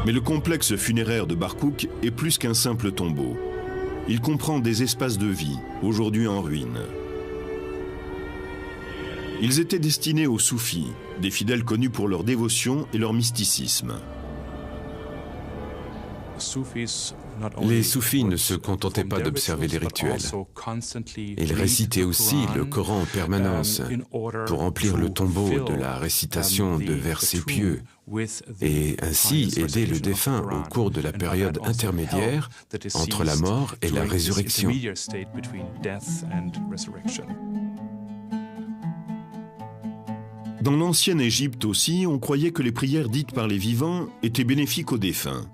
Mais le complexe funéraire de Barkouk est plus qu'un simple tombeau. Il comprend des espaces de vie, aujourd'hui en ruine. Ils étaient destinés aux soufis, des fidèles connus pour leur dévotion et leur mysticisme. Les soufis ne se contentaient pas d'observer les rituels. Ils récitaient aussi le Coran en permanence pour remplir le tombeau de la récitation de versets pieux et ainsi aider le défunt au cours de la période intermédiaire entre la mort et la résurrection. Dans l'ancienne Égypte aussi, on croyait que les prières dites par les vivants étaient bénéfiques aux défunts.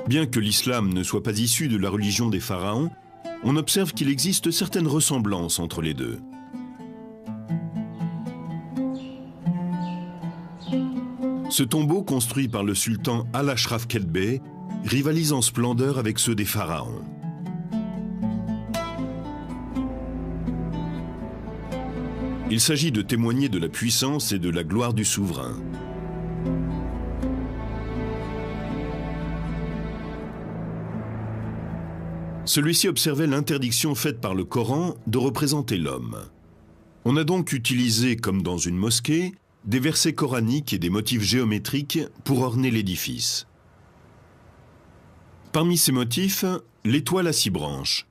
Bien que l'islam ne soit pas issu de la religion des pharaons, on observe qu'il existe certaines ressemblances entre les deux. Ce tombeau, construit par le sultan Al-Ashraf Kelbey, rivalise en splendeur avec ceux des pharaons. Il s'agit de témoigner de la puissance et de la gloire du souverain. Celui-ci observait l'interdiction faite par le Coran de représenter l'homme. On a donc utilisé, comme dans une mosquée, des versets coraniques et des motifs géométriques pour orner l'édifice. Parmi ces motifs, l'étoile à 6 branches.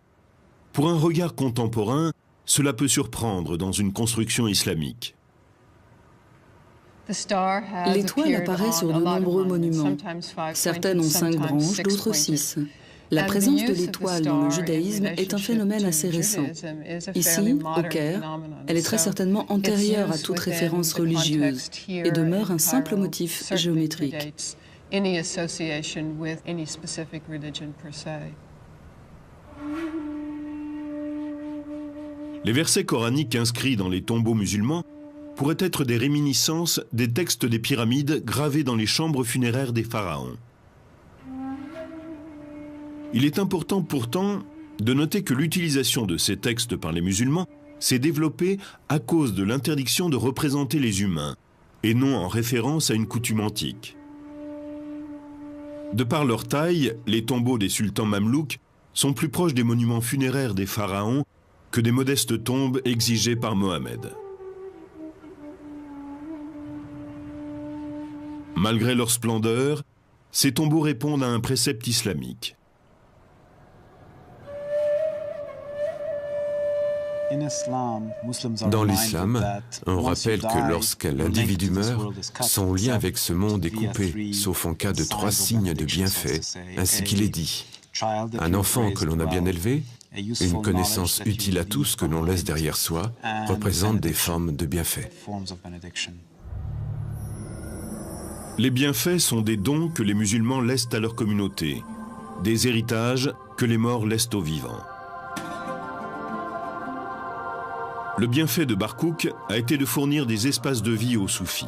Pour un regard contemporain, cela peut surprendre dans une construction islamique. L'étoile apparaît sur de nombreux monuments. Certaines ont 5 branches, d'autres 6. La présence de l'étoile dans le judaïsme est un phénomène assez récent. Ici, au Caire, elle est très certainement antérieure à toute référence religieuse et demeure un simple motif géométrique. Les versets coraniques inscrits dans les tombeaux musulmans pourraient être des réminiscences des textes des pyramides gravés dans les chambres funéraires des pharaons. Il est important pourtant de noter que l'utilisation de ces textes par les musulmans s'est développée à cause de l'interdiction de représenter les humains, et non en référence à une coutume antique. De par leur taille, les tombeaux des sultans mamelouks sont plus proches des monuments funéraires des pharaons que des modestes tombes exigées par Mohammed. Malgré leur splendeur, ces tombeaux répondent à un précepte islamique. Dans l'islam, on rappelle que lorsqu'un individu meurt, son lien avec ce monde est coupé, sauf en cas de 3 signes de bienfait, ainsi qu'il est dit. Un enfant que l'on a bien élevé, une connaissance utile à tous que l'on laisse derrière soi, représente des formes de bienfaits. Les bienfaits sont des dons que les musulmans laissent à leur communauté, des héritages que les morts laissent aux vivants. Le bienfait de Barkouk a été de fournir des espaces de vie aux soufis.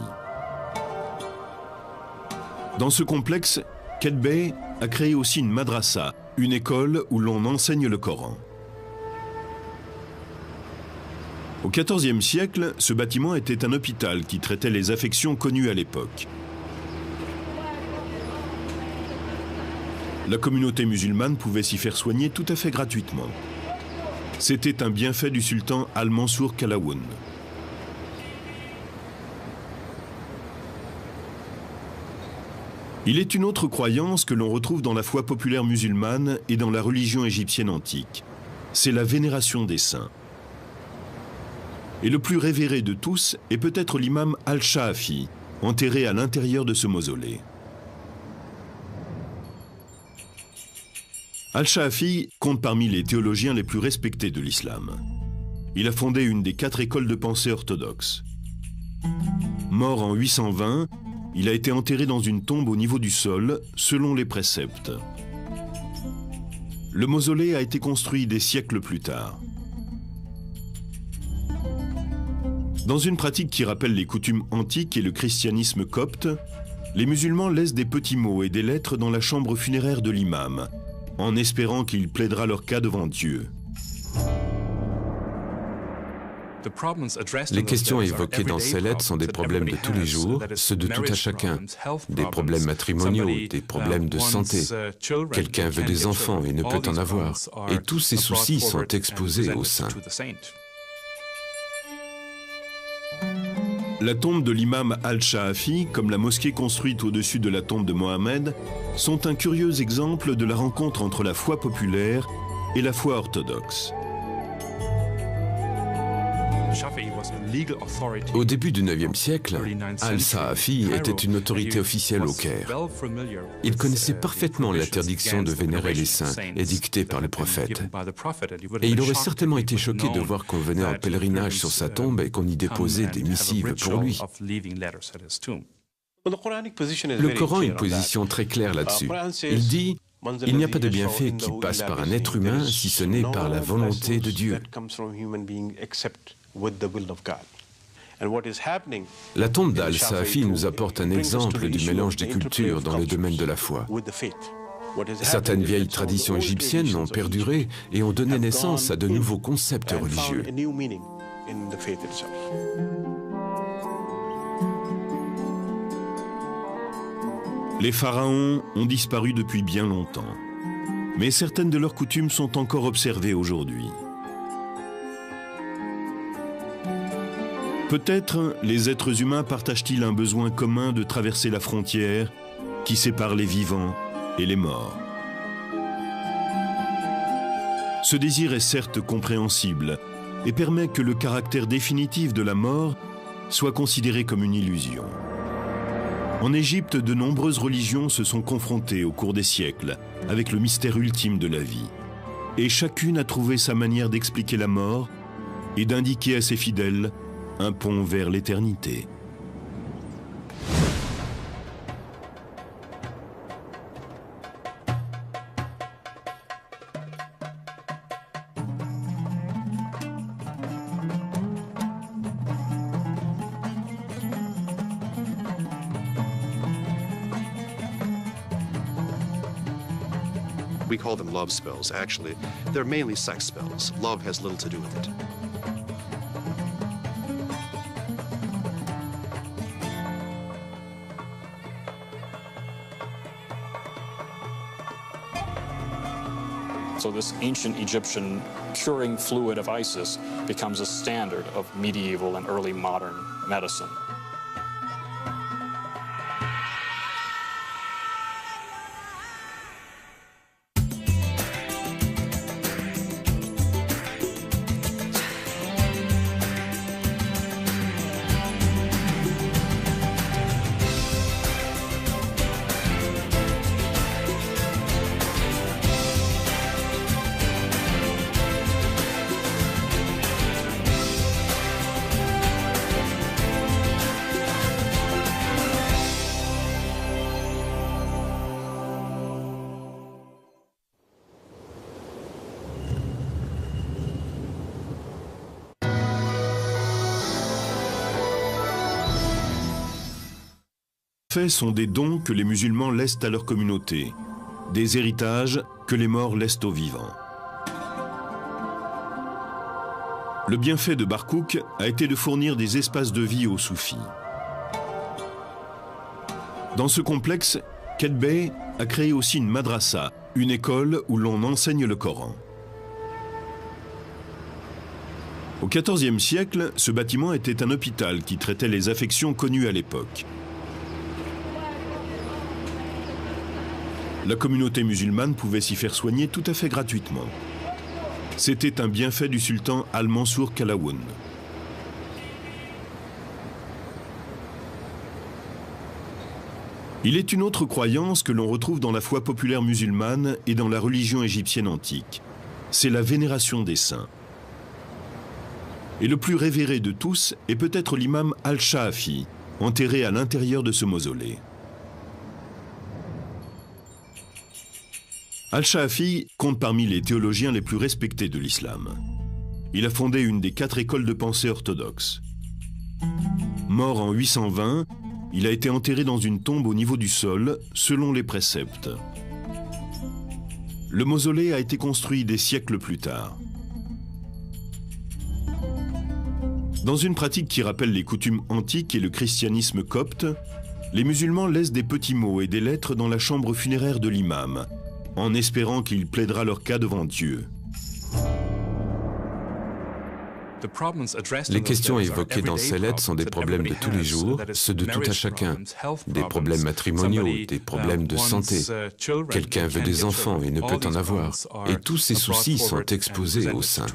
Dans ce complexe, Kelbey a créé aussi une madrasa, une école où l'on enseigne le Coran. Au XIVe siècle, ce bâtiment était un hôpital qui traitait les affections connues à l'époque. La communauté musulmane pouvait s'y faire soigner tout à fait gratuitement. C'était un bienfait du sultan Al-Mansour Qalawun. Il est une autre croyance que l'on retrouve dans la foi populaire musulmane et dans la religion égyptienne antique. C'est la vénération des saints. Et le plus révéré de tous est peut-être l'imam Al-Shafi, enterré à l'intérieur de ce mausolée. Al-Shafi compte parmi les théologiens les plus respectés de l'islam. Il a fondé une des 4 écoles de pensée orthodoxes. Mort en 820, il a été enterré dans une tombe au niveau du sol, selon les préceptes. Le mausolée a été construit des siècles plus tard. Dans une pratique qui rappelle les coutumes antiques et le christianisme copte, les musulmans laissent des petits mots et des lettres dans la chambre funéraire de l'imam, en espérant qu'il plaidera leur cas devant Dieu. Les questions évoquées dans ces lettres sont des problèmes de tous les jours, ceux de tout à chacun. Des problèmes matrimoniaux, des problèmes de santé. Quelqu'un veut des enfants et ne peut en avoir. Et tous ces soucis sont exposés aux saints. La tombe de l'imam Al-Shaafi, comme la mosquée construite au-dessus de la tombe de Mohammed, sont un curieux exemple de la rencontre entre la foi populaire et la foi orthodoxe. Au début du IXe siècle, Al-Shaafi était une autorité officielle au Caire. Il connaissait parfaitement l'interdiction de vénérer les saints édictée par le prophète. Et il aurait certainement été choqué de voir qu'on venait en pèlerinage sur sa tombe et qu'on y déposait des missives pour lui. Le Coran a une position très claire là-dessus. Il dit « Il n'y a pas de bienfait qui passe par un être humain si ce n'est par la volonté de Dieu ». La tombe d'Al-Shaafi nous apporte un exemple du mélange des cultures dans le domaine de la foi. Certaines vieilles traditions égyptiennes ont perduré et ont donné naissance à de nouveaux concepts religieux. Les pharaons ont disparu depuis bien longtemps, mais certaines de leurs coutumes sont encore observées aujourd'hui. Peut-être les êtres humains partagent-ils un besoin commun de traverser la frontière qui sépare les vivants et les morts. Ce désir est certes compréhensible et permet que le caractère définitif de la mort soit considéré comme une illusion. En Égypte, de nombreuses religions se sont confrontées au cours des siècles avec le mystère ultime de la vie. Et chacune a trouvé sa manière d'expliquer la mort et d'indiquer à ses fidèles un pont vers l'éternité. We call them love spells. Actually, they're mainly sex spells. Love has little to do with it. So this ancient Egyptian curing fluid of Isis becomes a standard of medieval and early modern medicine. Sont des dons que les musulmans laissent à leur communauté, des héritages que les morts laissent aux vivants. Le bienfait de Barkouk a été de fournir des espaces de vie aux soufis. Dans ce complexe, Kedbey a créé aussi une madrasa, une école où l'on enseigne le Coran. Au XIVe siècle, ce bâtiment était un hôpital qui traitait les affections connues à l'époque. La communauté musulmane pouvait s'y faire soigner tout à fait gratuitement. C'était un bienfait du sultan Al-Mansour Qalawun. Il est une autre croyance que l'on retrouve dans la foi populaire musulmane et dans la religion égyptienne antique. C'est la vénération des saints. Et le plus révéré de tous est peut-être l'imam Al-Shaafi, enterré à l'intérieur de ce mausolée. Al-Shaafi compte parmi les théologiens les plus respectés de l'islam. Il a fondé une des 4 écoles de pensée orthodoxes. Mort en 820, il a été enterré dans une tombe au niveau du sol, selon les préceptes. Le mausolée a été construit des siècles plus tard. Dans une pratique qui rappelle les coutumes antiques et le christianisme copte, les musulmans laissent des petits mots et des lettres dans la chambre funéraire de l'imam, en espérant qu'il plaidera leur cas devant Dieu. Les questions évoquées dans ces lettres sont des problèmes de tous les jours, ceux de tout à chacun, des problèmes matrimoniaux, des problèmes de santé. Quelqu'un veut des enfants et ne peut en avoir, et tous ces soucis sont exposés aux saints.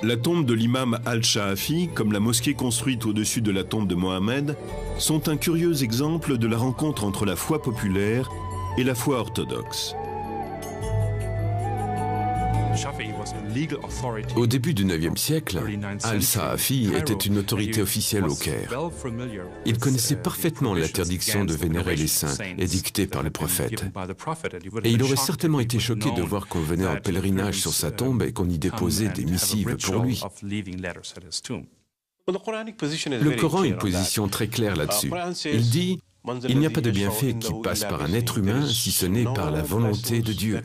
La tombe de l'imam al-Sha'afi, comme la mosquée construite au-dessus de la tombe de Mohammed, sont un curieux exemple de la rencontre entre la foi populaire et la foi orthodoxe. Au début du IXe siècle, al-Sha'afi était une autorité officielle au Caire. Il connaissait parfaitement l'interdiction de vénérer les saints, édictée par le prophète. Et il aurait certainement été choqué de voir qu'on venait en pèlerinage sur sa tombe et qu'on y déposait des missives pour lui. Le Coran a une position très claire là-dessus. Il dit « Il n'y a pas de bienfait qui passe par un être humain si ce n'est par la volonté de Dieu ».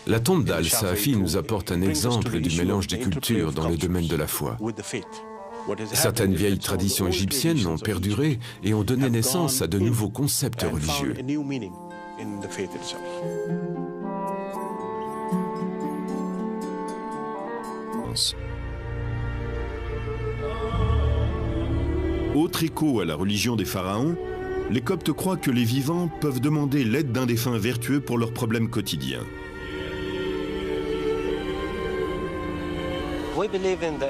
La tombe d'al-Sha'afi nous apporte un exemple du mélange des cultures dans le domaine de la foi. Certaines vieilles traditions égyptiennes ont perduré et ont donné naissance à de nouveaux concepts religieux. Autre écho à la religion des pharaons, les Coptes croient que les vivants peuvent demander l'aide d'un défunt vertueux pour leurs problèmes quotidiens.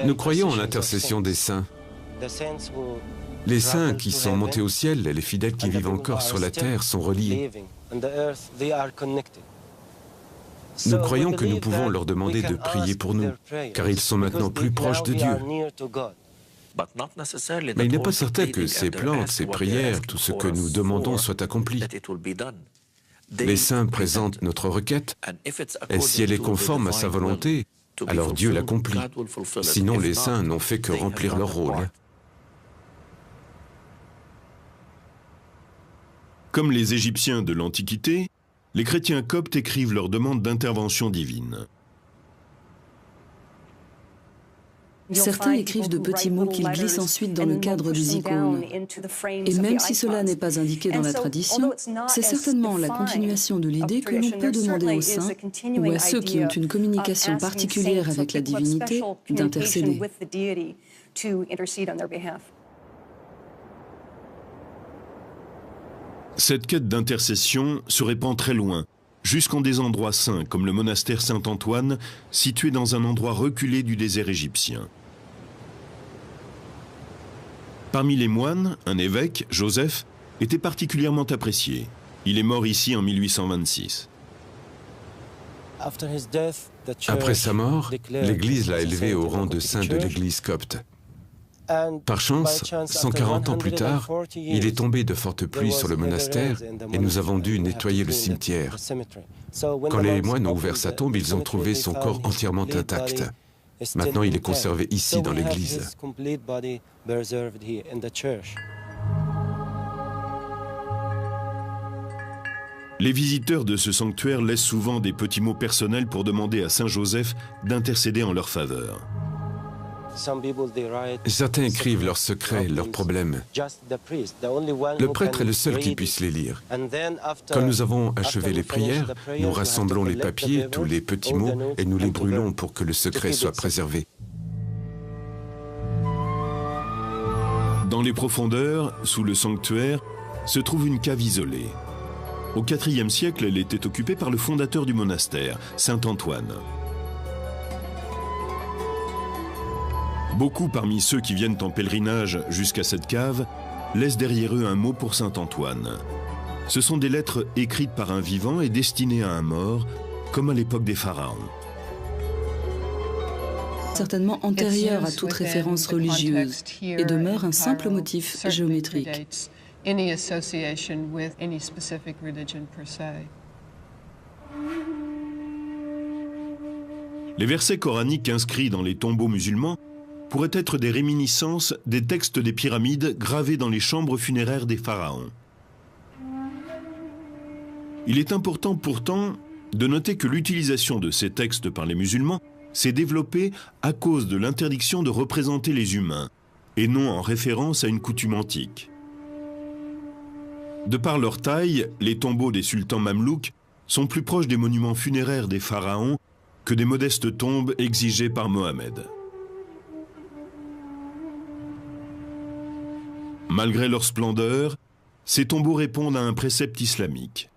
Nous croyons en l'intercession des saints. Les saints qui sont montés au ciel et les fidèles qui vivent encore sur la terre sont reliés. Nous croyons que nous pouvons leur demander de prier pour nous, car ils sont maintenant plus proches de Dieu. Mais il n'est pas certain que ces plantes, ces prières, tout ce que nous demandons soit accompli. Les saints présentent notre requête, et si elle est conforme à sa volonté, alors Dieu l'accomplit. Sinon, les saints n'ont fait que remplir leur rôle. Comme les Égyptiens de l'Antiquité, les chrétiens coptes écrivent leurs demandes d'intervention divine. Certains écrivent de petits mots qu'ils glissent ensuite dans le cadre des icônes. Et même si cela n'est pas indiqué dans la tradition, c'est certainement la continuation de l'idée que l'on peut demander aux saints ou à ceux qui ont une communication particulière avec la divinité d'intercéder. Cette quête d'intercession se répand très loin, jusqu'en des endroits saints comme le monastère Saint-Antoine, situé dans un endroit reculé du désert égyptien. Parmi les moines, un évêque, Joseph, était particulièrement apprécié. Il est mort ici en 1826. Après sa mort, l'Église l'a élevé au rang de saint de l'Église copte. Par chance, 140 ans plus tard, il est tombé de fortes pluies sur le monastère et nous avons dû nettoyer le cimetière. Quand les moines ont ouvert sa tombe, ils ont trouvé son corps entièrement intact. Maintenant, il est conservé ici dans l'église. Les visiteurs de ce sanctuaire laissent souvent des petits mots personnels pour demander à Saint Joseph d'intercéder en leur faveur. Certains écrivent leurs secrets, leurs problèmes. Le prêtre est le seul qui puisse les lire. Quand nous avons achevé les prières, nous rassemblons les papiers, tous les petits mots, et nous les brûlons pour que le secret soit préservé. Dans les profondeurs, sous le sanctuaire, se trouve une cave isolée. Au IVe siècle, elle était occupée par le fondateur du monastère, Saint Antoine. Beaucoup parmi ceux qui viennent en pèlerinage jusqu'à cette cave laissent derrière eux un mot pour Saint Antoine. Ce sont des lettres écrites par un vivant et destinées à un mort, comme à l'époque des pharaons. Certainement antérieur à toute référence religieuse et demeure un simple motif géométrique. Les versets coraniques inscrits dans les tombeaux musulmans pourraient être des réminiscences des textes des pyramides gravés dans les chambres funéraires des pharaons. Il est important pourtant de noter que l'utilisation de ces textes par les musulmans s'est développée à cause de l'interdiction de représenter les humains, et non en référence à une coutume antique. De par leur taille, les tombeaux des sultans mamelouks sont plus proches des monuments funéraires des pharaons que des modestes tombes exigées par Mohammed. Malgré leur splendeur, ces tombeaux répondent à un précepte islamique.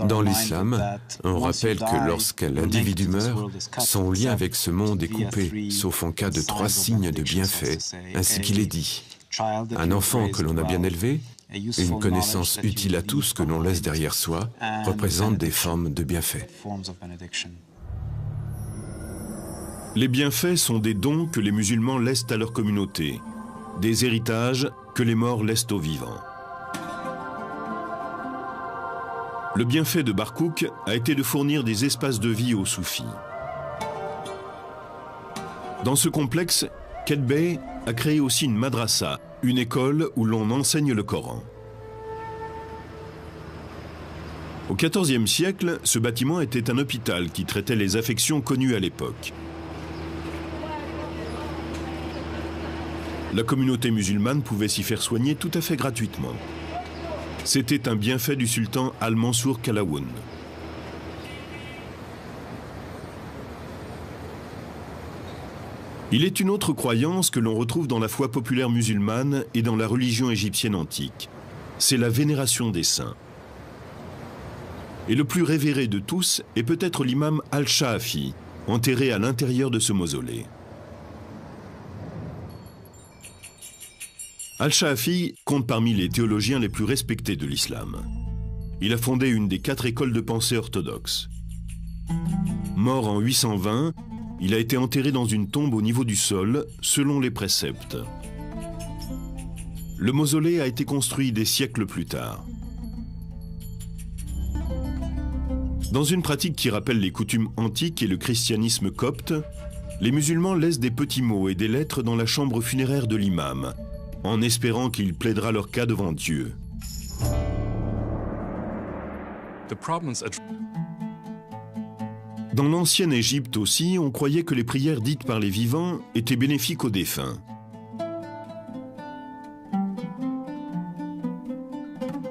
Dans l'islam, on rappelle que lorsqu'un individu meurt, son lien avec ce monde est coupé, sauf en cas de 3 signes de bienfait, ainsi qu'il est dit. Un enfant que l'on a bien élevé, et une connaissance utile à tous que l'on laisse derrière soi, représentent des formes de bienfait. Les bienfaits sont des dons que les musulmans laissent à leur communauté, des héritages que les morts laissent aux vivants. Le bienfait de Barkouk a été de fournir des espaces de vie aux soufis. Dans ce complexe, Kedbey a créé aussi une madrasa, une école où l'on enseigne le Coran. Au XIVe siècle, ce bâtiment était un hôpital qui traitait les affections connues à l'époque. La communauté musulmane pouvait s'y faire soigner tout à fait gratuitement. C'était un bienfait du sultan Al-Mansour Qalawun. Il est une autre croyance que l'on retrouve dans la foi populaire musulmane et dans la religion égyptienne antique. C'est la vénération des saints. Et le plus révéré de tous est peut-être l'imam Al-Shaafi, enterré à l'intérieur de ce mausolée. Al-Shaafi compte parmi les théologiens les plus respectés de l'islam. Il a fondé une des 4 écoles de pensée orthodoxes. Mort en 820, il a été enterré dans une tombe au niveau du sol, selon les préceptes. Le mausolée a été construit des siècles plus tard. Dans une pratique qui rappelle les coutumes antiques et le christianisme copte, les musulmans laissent des petits mots et des lettres dans la chambre funéraire de l'imam, en espérant qu'il plaidera leur cas devant Dieu. Dans l'ancienne Égypte aussi, on croyait que les prières dites par les vivants étaient bénéfiques aux défunts.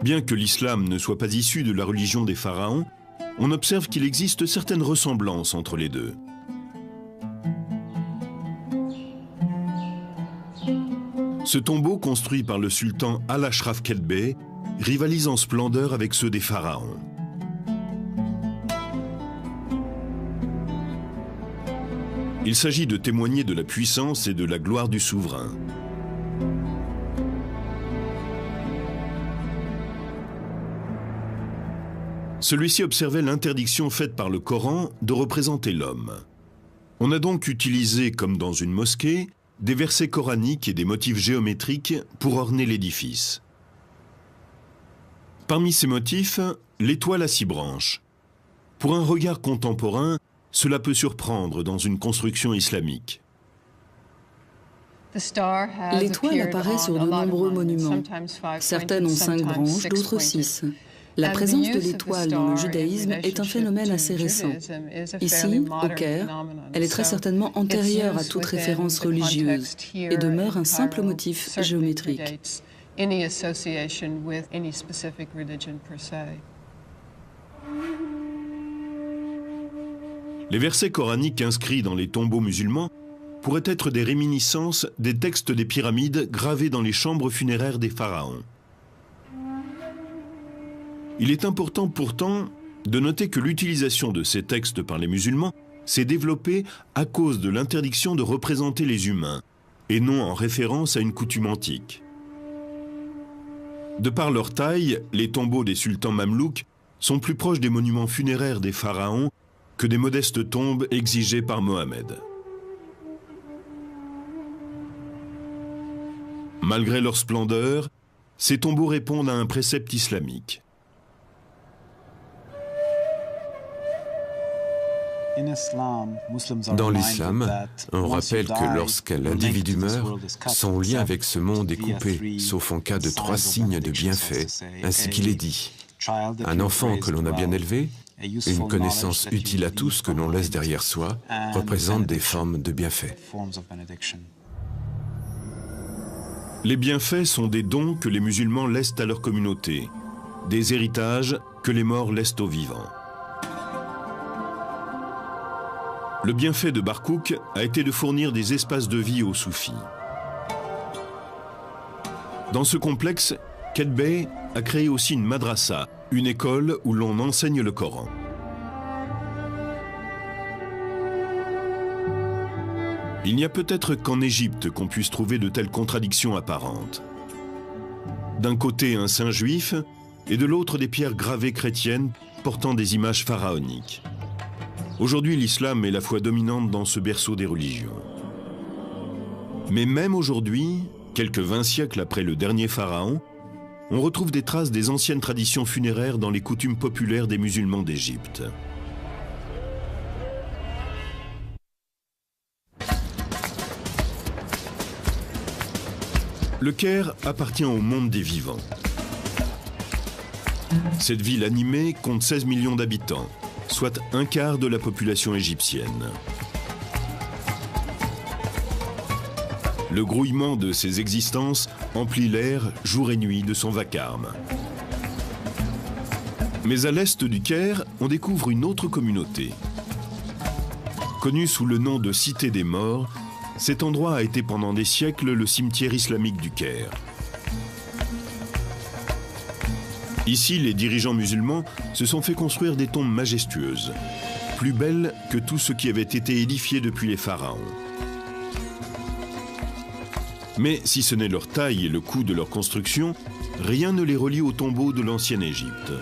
Bien que l'islam ne soit pas issu de la religion des pharaons, on observe qu'il existe certaines ressemblances entre les deux. Ce tombeau, construit par le sultan Al-Ashraf Kedbey, rivalise en splendeur avec ceux des pharaons. Il s'agit de témoigner de la puissance et de la gloire du souverain. Celui-ci observait l'interdiction faite par le Coran de représenter l'homme. On a donc utilisé, comme dans une mosquée, des versets coraniques et des motifs géométriques pour orner l'édifice. Parmi ces motifs, l'étoile à 6 branches. Pour un regard contemporain, cela peut surprendre dans une construction islamique. L'étoile apparaît sur de nombreux monuments. Certaines ont 5 branches, d'autres 6. La présence de l'étoile dans le judaïsme est un phénomène assez récent. Ici, au Caire, elle est très certainement antérieure à toute référence religieuse et demeure un simple motif géométrique. Les versets coraniques inscrits dans les tombeaux musulmans pourraient être des réminiscences des textes des pyramides gravés dans les chambres funéraires des pharaons. Il est important pourtant de noter que l'utilisation de ces textes par les musulmans s'est développée à cause de l'interdiction de représenter les humains, et non en référence à une coutume antique. De par leur taille, les tombeaux des sultans mamelouks sont plus proches des monuments funéraires des pharaons que des modestes tombes exigées par Mohammed. Malgré leur splendeur, ces tombeaux répondent à un précepte islamique. Dans l'islam, on rappelle que lorsqu'un individu meurt, son lien avec ce monde est coupé, sauf en cas de 3 signes de bienfait, ainsi qu'il est dit. Un enfant que l'on a bien élevé, et une connaissance utile à tous que l'on laisse derrière soi, représentent des formes de bienfait. Les bienfaits sont des dons que les musulmans laissent à leur communauté, des héritages que les morts laissent aux vivants. Le bienfait de Barkouk a été de fournir des espaces de vie aux soufis. Dans ce complexe, Kedbey a créé aussi une madrasa, une école où l'on enseigne le Coran. Il n'y a peut-être qu'en Égypte qu'on puisse trouver de telles contradictions apparentes. D'un côté un saint juif et de l'autre des pierres gravées chrétiennes portant des images pharaoniques. Aujourd'hui, l'islam est la foi dominante dans ce berceau des religions. Mais même aujourd'hui, quelques 20 siècles après le dernier pharaon, on retrouve des traces des anciennes traditions funéraires dans les coutumes populaires des musulmans d'Égypte. Le Caire appartient au monde des vivants. Cette ville animée compte 16 millions d'habitants, soit un quart de la population égyptienne. Le grouillement de ces existences emplit l'air jour et nuit de son vacarme. Mais à l'est du Caire, on découvre une autre communauté. Connue sous le nom de Cité des Morts, cet endroit a été pendant des siècles le cimetière islamique du Caire. Ici, les dirigeants musulmans se sont fait construire des tombes majestueuses, plus belles que tout ce qui avait été édifié depuis les pharaons. Mais si ce n'est leur taille et le coût de leur construction, rien ne les relie aux tombeaux de l'ancienne Égypte.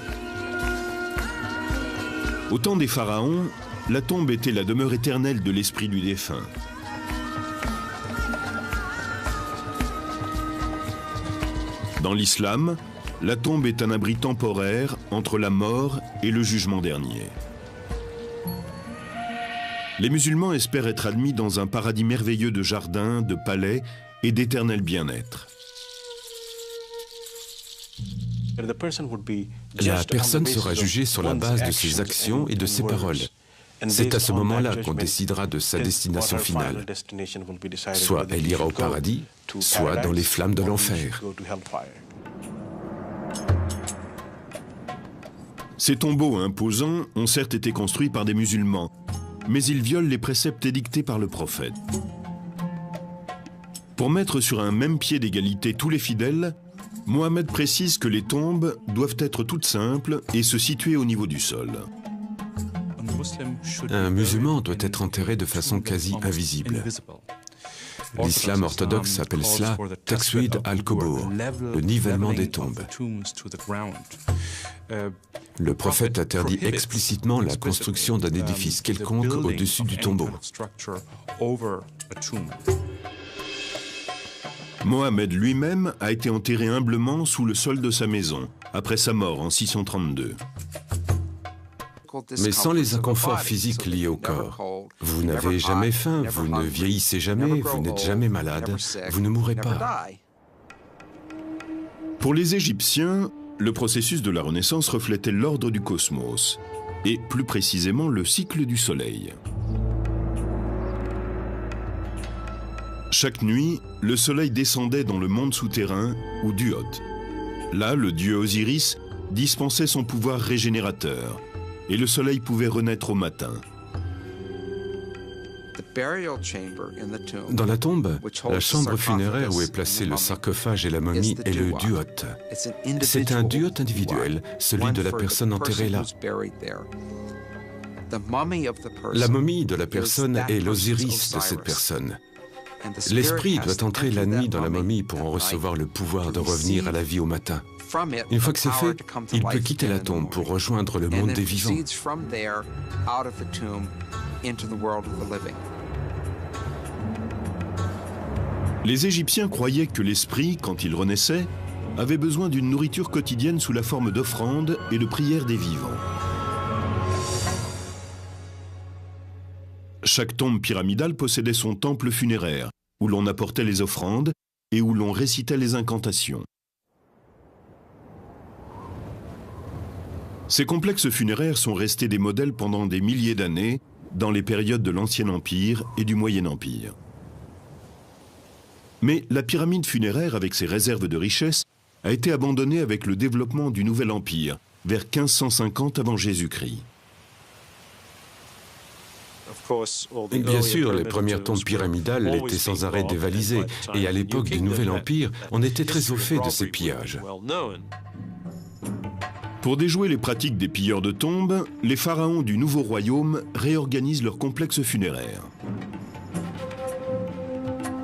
Au temps des pharaons, la tombe était la demeure éternelle de l'esprit du défunt. Dans l'islam, la tombe est un abri temporaire entre la mort et le jugement dernier. Les musulmans espèrent être admis dans un paradis merveilleux de jardins, de palais et d'éternel bien-être. La personne sera jugée sur la base de ses actions et de ses paroles. C'est à ce moment-là qu'on décidera de sa destination finale. Soit elle ira au paradis, soit dans les flammes de l'enfer. Ces tombeaux imposants ont certes été construits par des musulmans, mais ils violent les préceptes édictés par le prophète. Pour mettre sur un même pied d'égalité tous les fidèles, Mohammed précise que les tombes doivent être toutes simples et se situer au niveau du sol. Un musulman doit être enterré de façon quasi invisible. L'islam orthodoxe appelle cela « Taqswid al-Qubur », le nivellement des tombes. Le prophète interdit explicitement la construction d'un édifice quelconque au-dessus du tombeau. Mohammed lui-même a été enterré humblement sous le sol de sa maison, après sa mort en 632. Mais sans les inconforts physiques liés au corps, vous n'avez jamais faim, vous ne vieillissez jamais, vous n'êtes jamais malade, vous ne mourrez pas. Pour les Égyptiens, le processus de la Renaissance reflétait l'ordre du cosmos, et plus précisément le cycle du Soleil. Chaque nuit, le Soleil descendait dans le monde souterrain, ou Duot. Là, le dieu Osiris dispensait son pouvoir régénérateur, et le Soleil pouvait renaître au matin. Dans la tombe, la chambre funéraire où est placé le sarcophage et la momie est le duot. C'est un duot individuel, celui de la personne enterrée là. La momie de la personne est l'Osiris de cette personne. L'esprit doit entrer la nuit dans la momie pour en recevoir le pouvoir de revenir à la vie au matin. Une fois que c'est fait, il peut quitter la tombe pour rejoindre le monde des vivants. Les Égyptiens croyaient que l'esprit, quand il renaissait, avait besoin d'une nourriture quotidienne sous la forme d'offrandes et de prières des vivants. Chaque tombe pyramidale possédait son temple funéraire, où l'on apportait les offrandes et où l'on récitait les incantations. Ces complexes funéraires sont restés des modèles pendant des milliers d'années dans les périodes de l'Ancien Empire et du Moyen Empire. Mais la pyramide funéraire, avec ses réserves de richesses, a été abandonnée avec le développement du Nouvel Empire, vers 1550 avant Jésus-Christ. Bien sûr, les premières tombes pyramidales étaient sans arrêt dévalisées, et à l'époque du Nouvel Empire, on était très au fait de ces pillages. Pour déjouer les pratiques des pilleurs de tombes, les pharaons du Nouveau Royaume réorganisent leur complexe funéraire.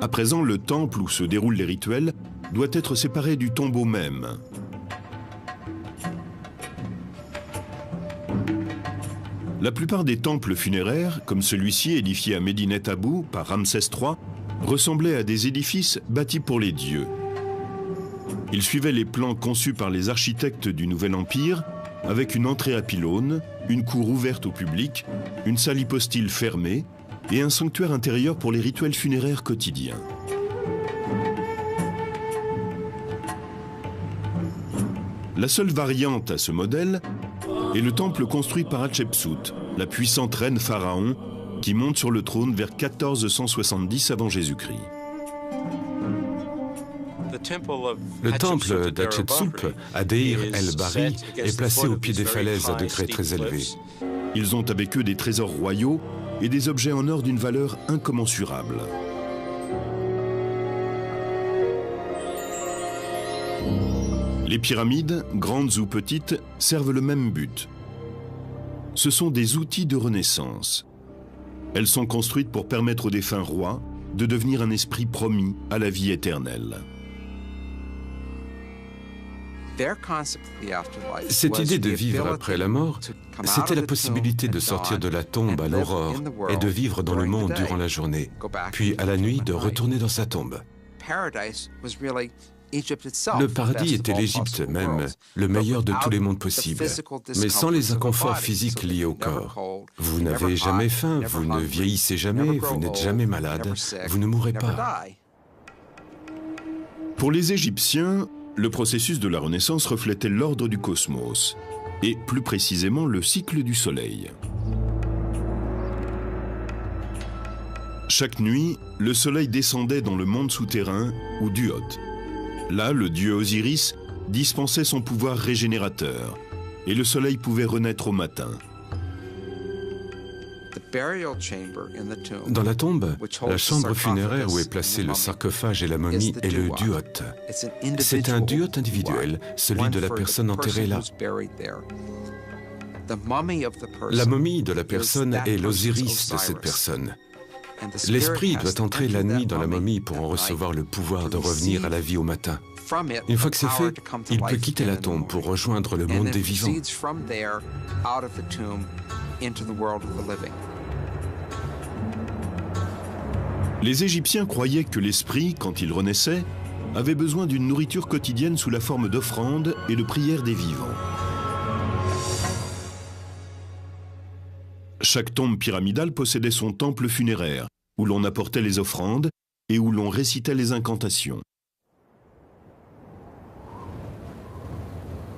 À présent, le temple où se déroulent les rituels doit être séparé du tombeau même. La plupart des temples funéraires, comme celui-ci édifié à Médinet Abou par Ramsès III, ressemblaient à des édifices bâtis pour les dieux. Ils suivaient les plans conçus par les architectes du Nouvel Empire, avec une entrée à pylônes, une cour ouverte au public, une salle hypostyle fermée et un sanctuaire intérieur pour les rituels funéraires quotidiens. La seule variante à ce modèle est le temple construit par Hatshepsut, la puissante reine pharaon qui monte sur le trône vers 1470 avant Jésus-Christ. Le temple d'Hatshepsut, à Deir el-Bahri, est placé au pied des falaises à degrés très élevés. Ils ont avec eux des trésors royaux et des objets en or d'une valeur incommensurable. Les pyramides, grandes ou petites, servent le même but. Ce sont des outils de renaissance. Elles sont construites pour permettre aux défunts rois de devenir un esprit promis à la vie éternelle. Cette idée de vivre après la mort, c'était la possibilité de sortir de la tombe à l'aurore et de vivre dans le monde durant la journée, puis à la nuit de retourner dans sa tombe. Le paradis était l'Égypte même, le meilleur de tous les mondes possibles, mais sans les inconforts physiques liés au corps. Vous n'avez jamais faim, vous ne vieillissez jamais, vous n'êtes jamais malade, vous ne mourrez pas. Pour les Égyptiens, le processus de la Renaissance reflétait l'ordre du cosmos, et plus précisément le cycle du Soleil. Chaque nuit, le Soleil descendait dans le monde souterrain, ou Duot. Là, le dieu Osiris dispensait son pouvoir régénérateur, et le Soleil pouvait renaître au matin. Dans la tombe, la chambre funéraire où est placé le sarcophage et la momie est le duot. C'est un duot individuel, celui de la personne enterrée là. La momie de la personne est l'Osiris de cette personne. L'esprit doit entrer la nuit dans la momie pour en recevoir le pouvoir de revenir à la vie au matin. Une fois que c'est fait, il peut quitter la tombe pour rejoindre le monde des vivants. Les Égyptiens croyaient que l'esprit, quand il renaissait, avait besoin d'une nourriture quotidienne sous la forme d'offrandes et de prières des vivants. Chaque tombe pyramidale possédait son temple funéraire, où l'on apportait les offrandes et où l'on récitait les incantations.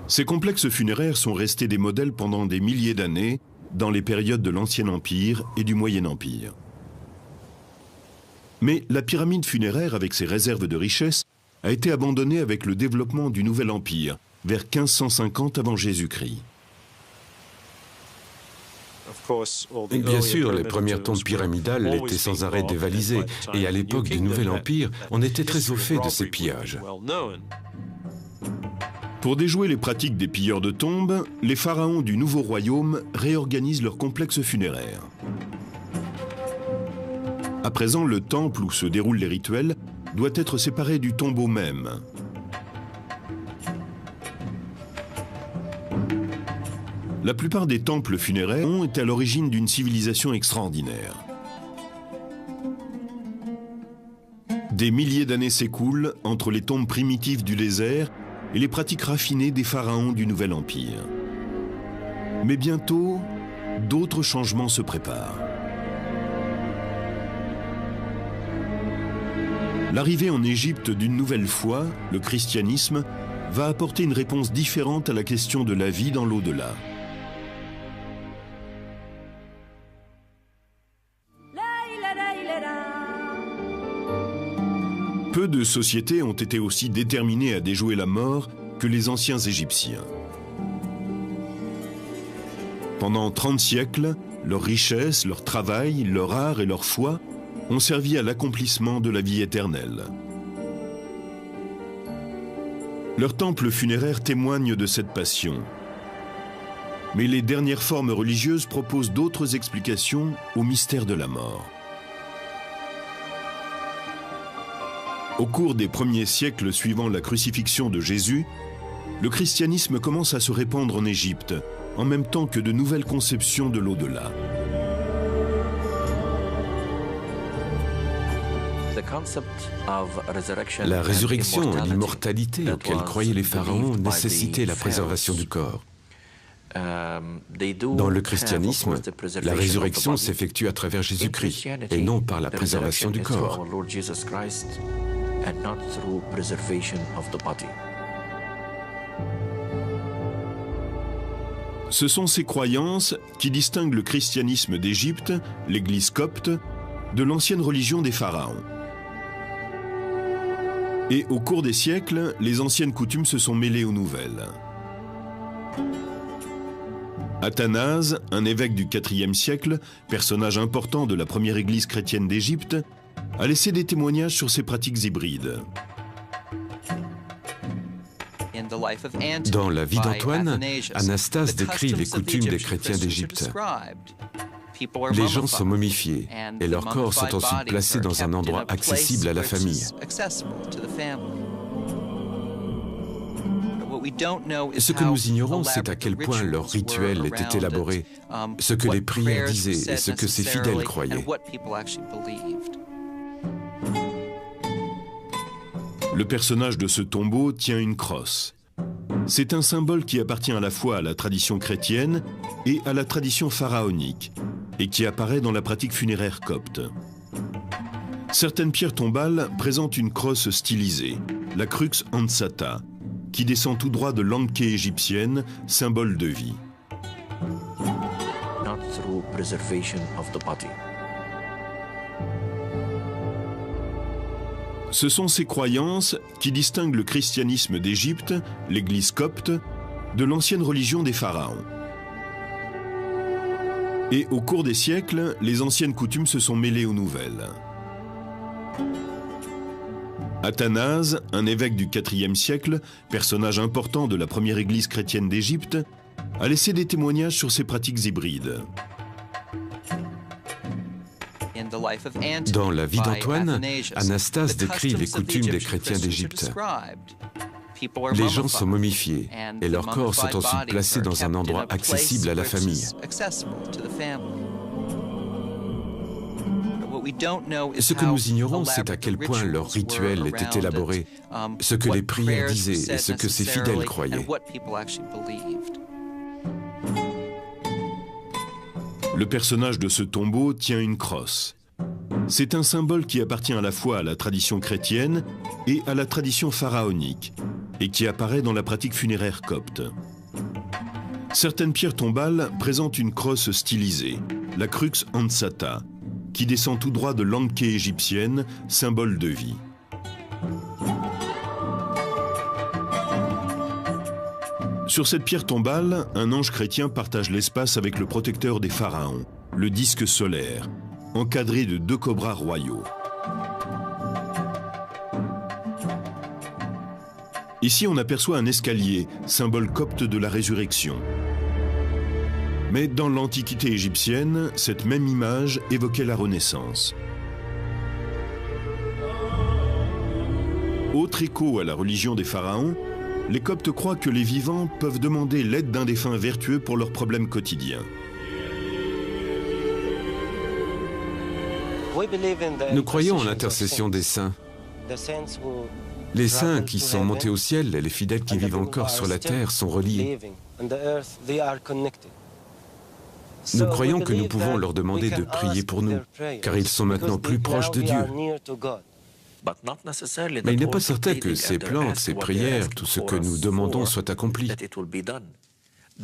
Ces complexes funéraires sont restés des modèles pendant des milliers d'années dans les périodes de l'Ancien Empire et du Moyen Empire. Mais la pyramide funéraire, avec ses réserves de richesses, a été abandonnée avec le développement du Nouvel Empire, vers 1550 avant Jésus-Christ. Bien sûr, les premières tombes pyramidales étaient sans arrêt dévalisées, et à l'époque du Nouvel Empire, on était très au fait de ces pillages. Pour déjouer les pratiques des pilleurs de tombes, les pharaons du Nouveau Royaume réorganisent leur complexe funéraire. À présent, le temple où se déroulent les rituels doit être séparé du tombeau même. La plupart des temples funéraires étaient à l'origine d'une civilisation extraordinaire. Des milliers d'années s'écoulent entre les tombes primitives du désert et les pratiques raffinées des pharaons du Nouvel Empire. Mais bientôt, d'autres changements se préparent. L'arrivée en Égypte d'une nouvelle foi, le christianisme, va apporter une réponse différente à la question de la vie dans l'au-delà. Peu de sociétés ont été aussi déterminées à déjouer la mort que les anciens Égyptiens. Pendant 30 siècles, leur richesse, leur travail, leur art et leur foi ont servi à l'accomplissement de la vie éternelle. Leurs temples funéraires témoignent de cette passion. Mais les dernières formes religieuses proposent d'autres explications au mystère de la mort. Au cours des premiers siècles suivant la crucifixion de Jésus, le christianisme commence à se répandre en Égypte, en même temps que de nouvelles conceptions de l'au-delà. La résurrection et l'immortalité auxquelles croyaient les pharaons nécessitaient la préservation du corps. Dans le christianisme, la résurrection s'effectue à travers Jésus-Christ et non par la préservation du corps. Ce sont ces croyances qui distinguent le christianisme d'Égypte, l'Église copte, de l'ancienne religion des pharaons. Et au cours des siècles, les anciennes coutumes se sont mêlées aux nouvelles. Athanase, un évêque du IVe siècle, personnage important de la première église chrétienne d'Égypte, a laissé des témoignages sur ces pratiques hybrides. Dans la vie d'Antoine, Anastase décrit les coutumes des chrétiens d'Égypte. Les gens sont momifiés et leurs corps sont ensuite placés dans un endroit accessible à la famille. Ce que nous ignorons, c'est à quel point leur rituel était élaboré, ce que les prières disaient et ce que ces fidèles croyaient. Le personnage de ce tombeau tient une crosse. C'est un symbole qui appartient à la fois à la tradition chrétienne et à la tradition pharaonique, et qui apparaît dans la pratique funéraire copte. Certaines pierres tombales présentent une crosse stylisée, la crux ansata, qui descend tout droit de l'anké égyptienne, symbole de vie. Ce sont ces croyances qui distinguent le christianisme d'Égypte, l'Église copte, de l'ancienne religion des pharaons. Et au cours des siècles, les anciennes coutumes se sont mêlées aux nouvelles. Athanase, un évêque du IVe siècle, personnage important de la première église chrétienne d'Égypte, a laissé des témoignages sur ces pratiques hybrides. Dans la vie d'Antoine, Anastase décrit les coutumes des chrétiens d'Égypte. Les gens sont momifiés et leurs corps sont ensuite placés dans un endroit accessible à la famille. Ce que nous ignorons, c'est à quel point leur rituel était élaboré, ce que les prières disaient et ce que ces fidèles croyaient. Le personnage de ce tombeau tient une crosse. C'est un symbole qui appartient à la fois à la tradition chrétienne et à la tradition pharaonique, et qui apparaît dans la pratique funéraire copte. Certaines pierres tombales présentent une crosse stylisée, la crux ansata, qui descend tout droit de l'anké égyptienne, symbole de vie. Sur cette pierre tombale, un ange chrétien partage l'espace avec le protecteur des pharaons, le disque solaire, encadré de 2 cobras royaux. Ici, on aperçoit un escalier, symbole copte de la résurrection. Mais dans l'Antiquité égyptienne, cette même image évoquait la Renaissance. Autre écho à la religion des pharaons, les Coptes croient que les vivants peuvent demander l'aide d'un défunt vertueux pour leurs problèmes quotidiens. Nous croyons en l'intercession des saints. Les saints qui sont montés au ciel et les fidèles qui vivent encore sur la terre sont reliés. Nous croyons que nous pouvons leur demander de prier pour nous, car ils sont maintenant plus proches de Dieu. Mais il n'est pas certain que ces plantes, ces prières, tout ce que nous demandons soit accompli.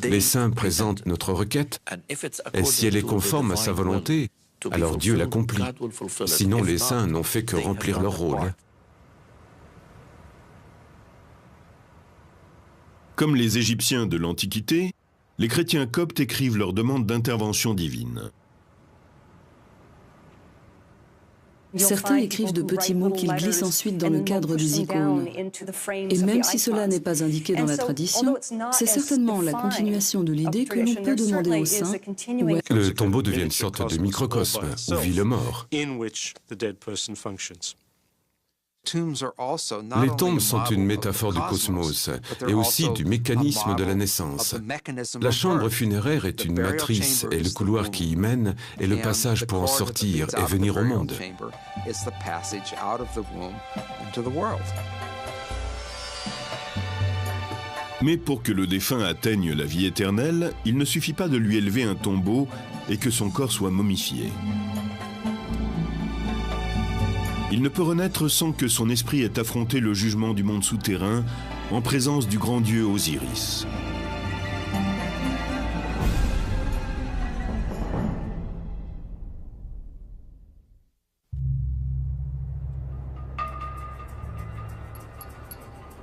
Les saints présentent notre requête, et si elle est conforme à sa volonté, alors Dieu l'accomplit. Sinon, les saints n'ont fait que remplir leur rôle. Comme les Égyptiens de l'Antiquité, les chrétiens coptes écrivent leur demande d'intervention divine. Certains écrivent de petits mots qu'ils glissent ensuite dans le cadre des icônes. Et même si cela n'est pas indiqué dans la tradition, c'est certainement la continuation de l'idée que l'on peut demander au saint. Le tombeau devient une sorte de microcosme où vit le mort. Les tombes sont une métaphore du cosmos et aussi du mécanisme de la naissance. La chambre funéraire est une matrice et le couloir qui y mène est le passage pour en sortir et venir au monde. Mais pour que le défunt atteigne la vie éternelle, il ne suffit pas de lui élever un tombeau et que son corps soit momifié. Il ne peut renaître sans que son esprit ait affronté le jugement du monde souterrain en présence du grand dieu Osiris.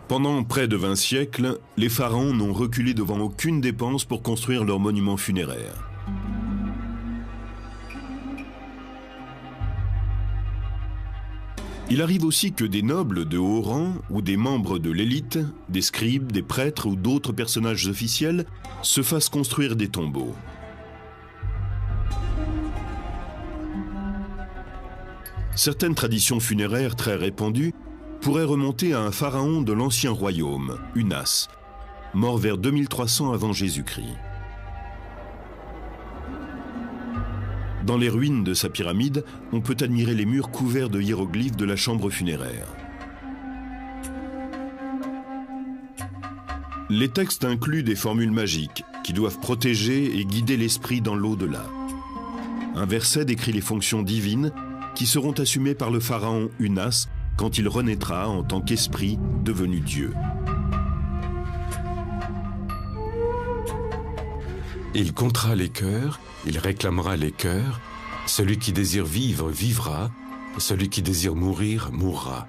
Pendant près de 20 siècles, les pharaons n'ont reculé devant aucune dépense pour construire leurs monuments funéraires. Il arrive aussi que des nobles de haut rang ou des membres de l'élite, des scribes, des prêtres ou d'autres personnages officiels se fassent construire des tombeaux. Certaines traditions funéraires très répandues pourraient remonter à un pharaon de l'ancien royaume, Unas, mort vers 2300 avant Jésus-Christ. Dans les ruines de sa pyramide, on peut admirer les murs couverts de hiéroglyphes de la chambre funéraire. Les textes incluent des formules magiques qui doivent protéger et guider l'esprit dans l'au-delà. Un verset décrit les fonctions divines qui seront assumées par le pharaon Unas quand il renaîtra en tant qu'esprit devenu Dieu. Il comptera les cœurs, il réclamera les cœurs. Celui qui désire vivre, vivra. Celui qui désire mourir, mourra.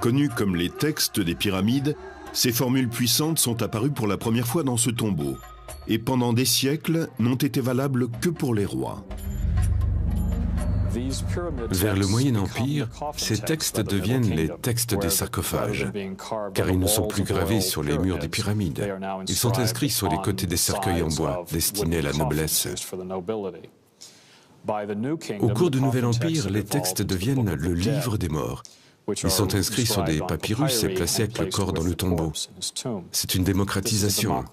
Connus comme les textes des pyramides, ces formules puissantes sont apparues pour la première fois dans ce tombeau et pendant des siècles n'ont été valables que pour les rois. Vers le Moyen Empire, ces textes deviennent les textes des sarcophages, car ils ne sont plus gravés sur les murs des pyramides. Ils sont inscrits sur les côtés des cercueils en bois, destinés à la noblesse. Au cours du Nouvel Empire, les textes deviennent le livre des morts. Ils sont inscrits sur des papyrus et placés avec le corps dans le tombeau. C'est une démocratisation.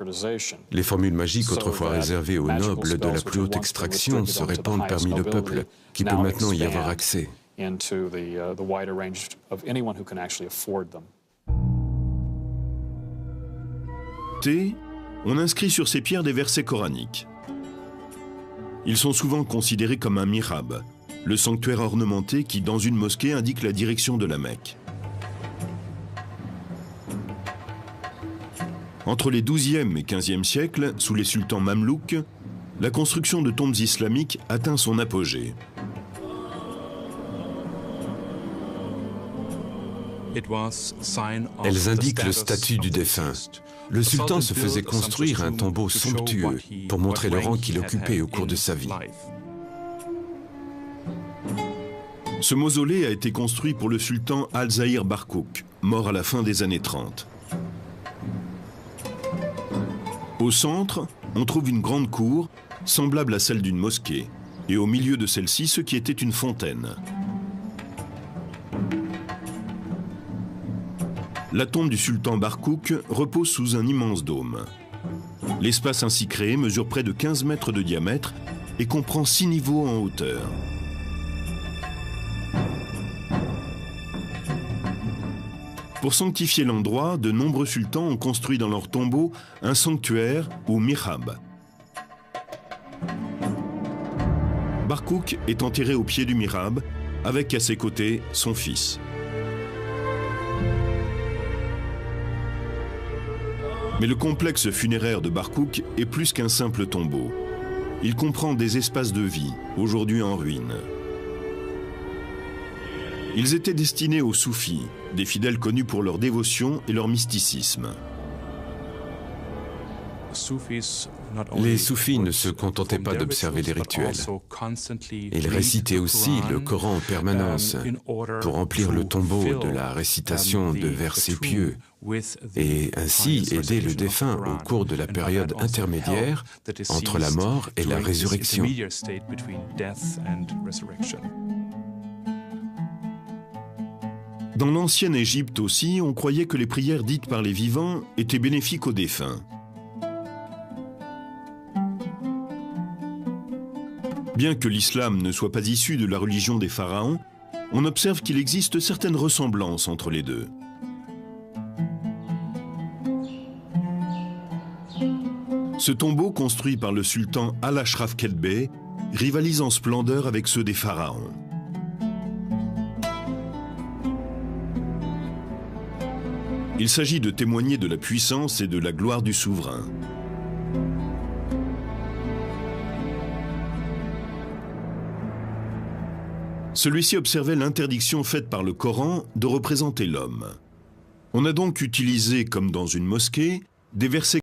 Les formules magiques autrefois réservées aux nobles de la plus haute extraction se répandent parmi le peuple, qui peut maintenant y avoir accès. On inscrit sur ces pierres des versets coraniques. Ils sont souvent considérés comme un mihrab, le sanctuaire ornementé qui, dans une mosquée, indique la direction de la Mecque. Entre les XIIe et XVe siècles, sous les sultans mamelouks, la construction de tombes islamiques atteint son apogée. Elles indiquent le statut du défunt. Le sultan se faisait construire un tombeau somptueux pour montrer le rang qu'il occupait au cours de sa vie. Ce mausolée a été construit pour le sultan Al-Zahir Barkouk, mort à la fin des années 30. Au centre, on trouve une grande cour, semblable à celle d'une mosquée, et au milieu de celle-ci, ce qui était une fontaine. La tombe du sultan Barkouk repose sous un immense dôme. L'espace ainsi créé mesure près de 15 mètres de diamètre et comprend 6 niveaux en hauteur. Pour sanctifier l'endroit, de nombreux sultans ont construit dans leur tombeau un sanctuaire ou mihrab. Barkouk est enterré au pied du mihrab, avec à ses côtés son fils. Mais le complexe funéraire de Barkouk est plus qu'un simple tombeau. Il comprend des espaces de vie, aujourd'hui en ruine. Ils étaient destinés aux soufis, des fidèles connus pour leur dévotion et leur mysticisme. Les soufis ne se contentaient pas d'observer les rituels. Ils récitaient aussi le Coran en permanence pour remplir le tombeau de la récitation de versets pieux et ainsi aider le défunt au cours de la période intermédiaire entre la mort et la résurrection. Dans l'ancienne Égypte aussi, on croyait que les prières dites par les vivants étaient bénéfiques aux défunts. Bien que l'islam ne soit pas issu de la religion des pharaons, on observe qu'il existe certaines ressemblances entre les deux. Ce tombeau, construit par le sultan Al-Ashraf Kelbey, rivalise en splendeur avec ceux des pharaons. Il s'agit de témoigner de la puissance et de la gloire du souverain. Celui-ci observait l'interdiction faite par le Coran de représenter l'homme. On a donc utilisé, comme dans une mosquée, des versets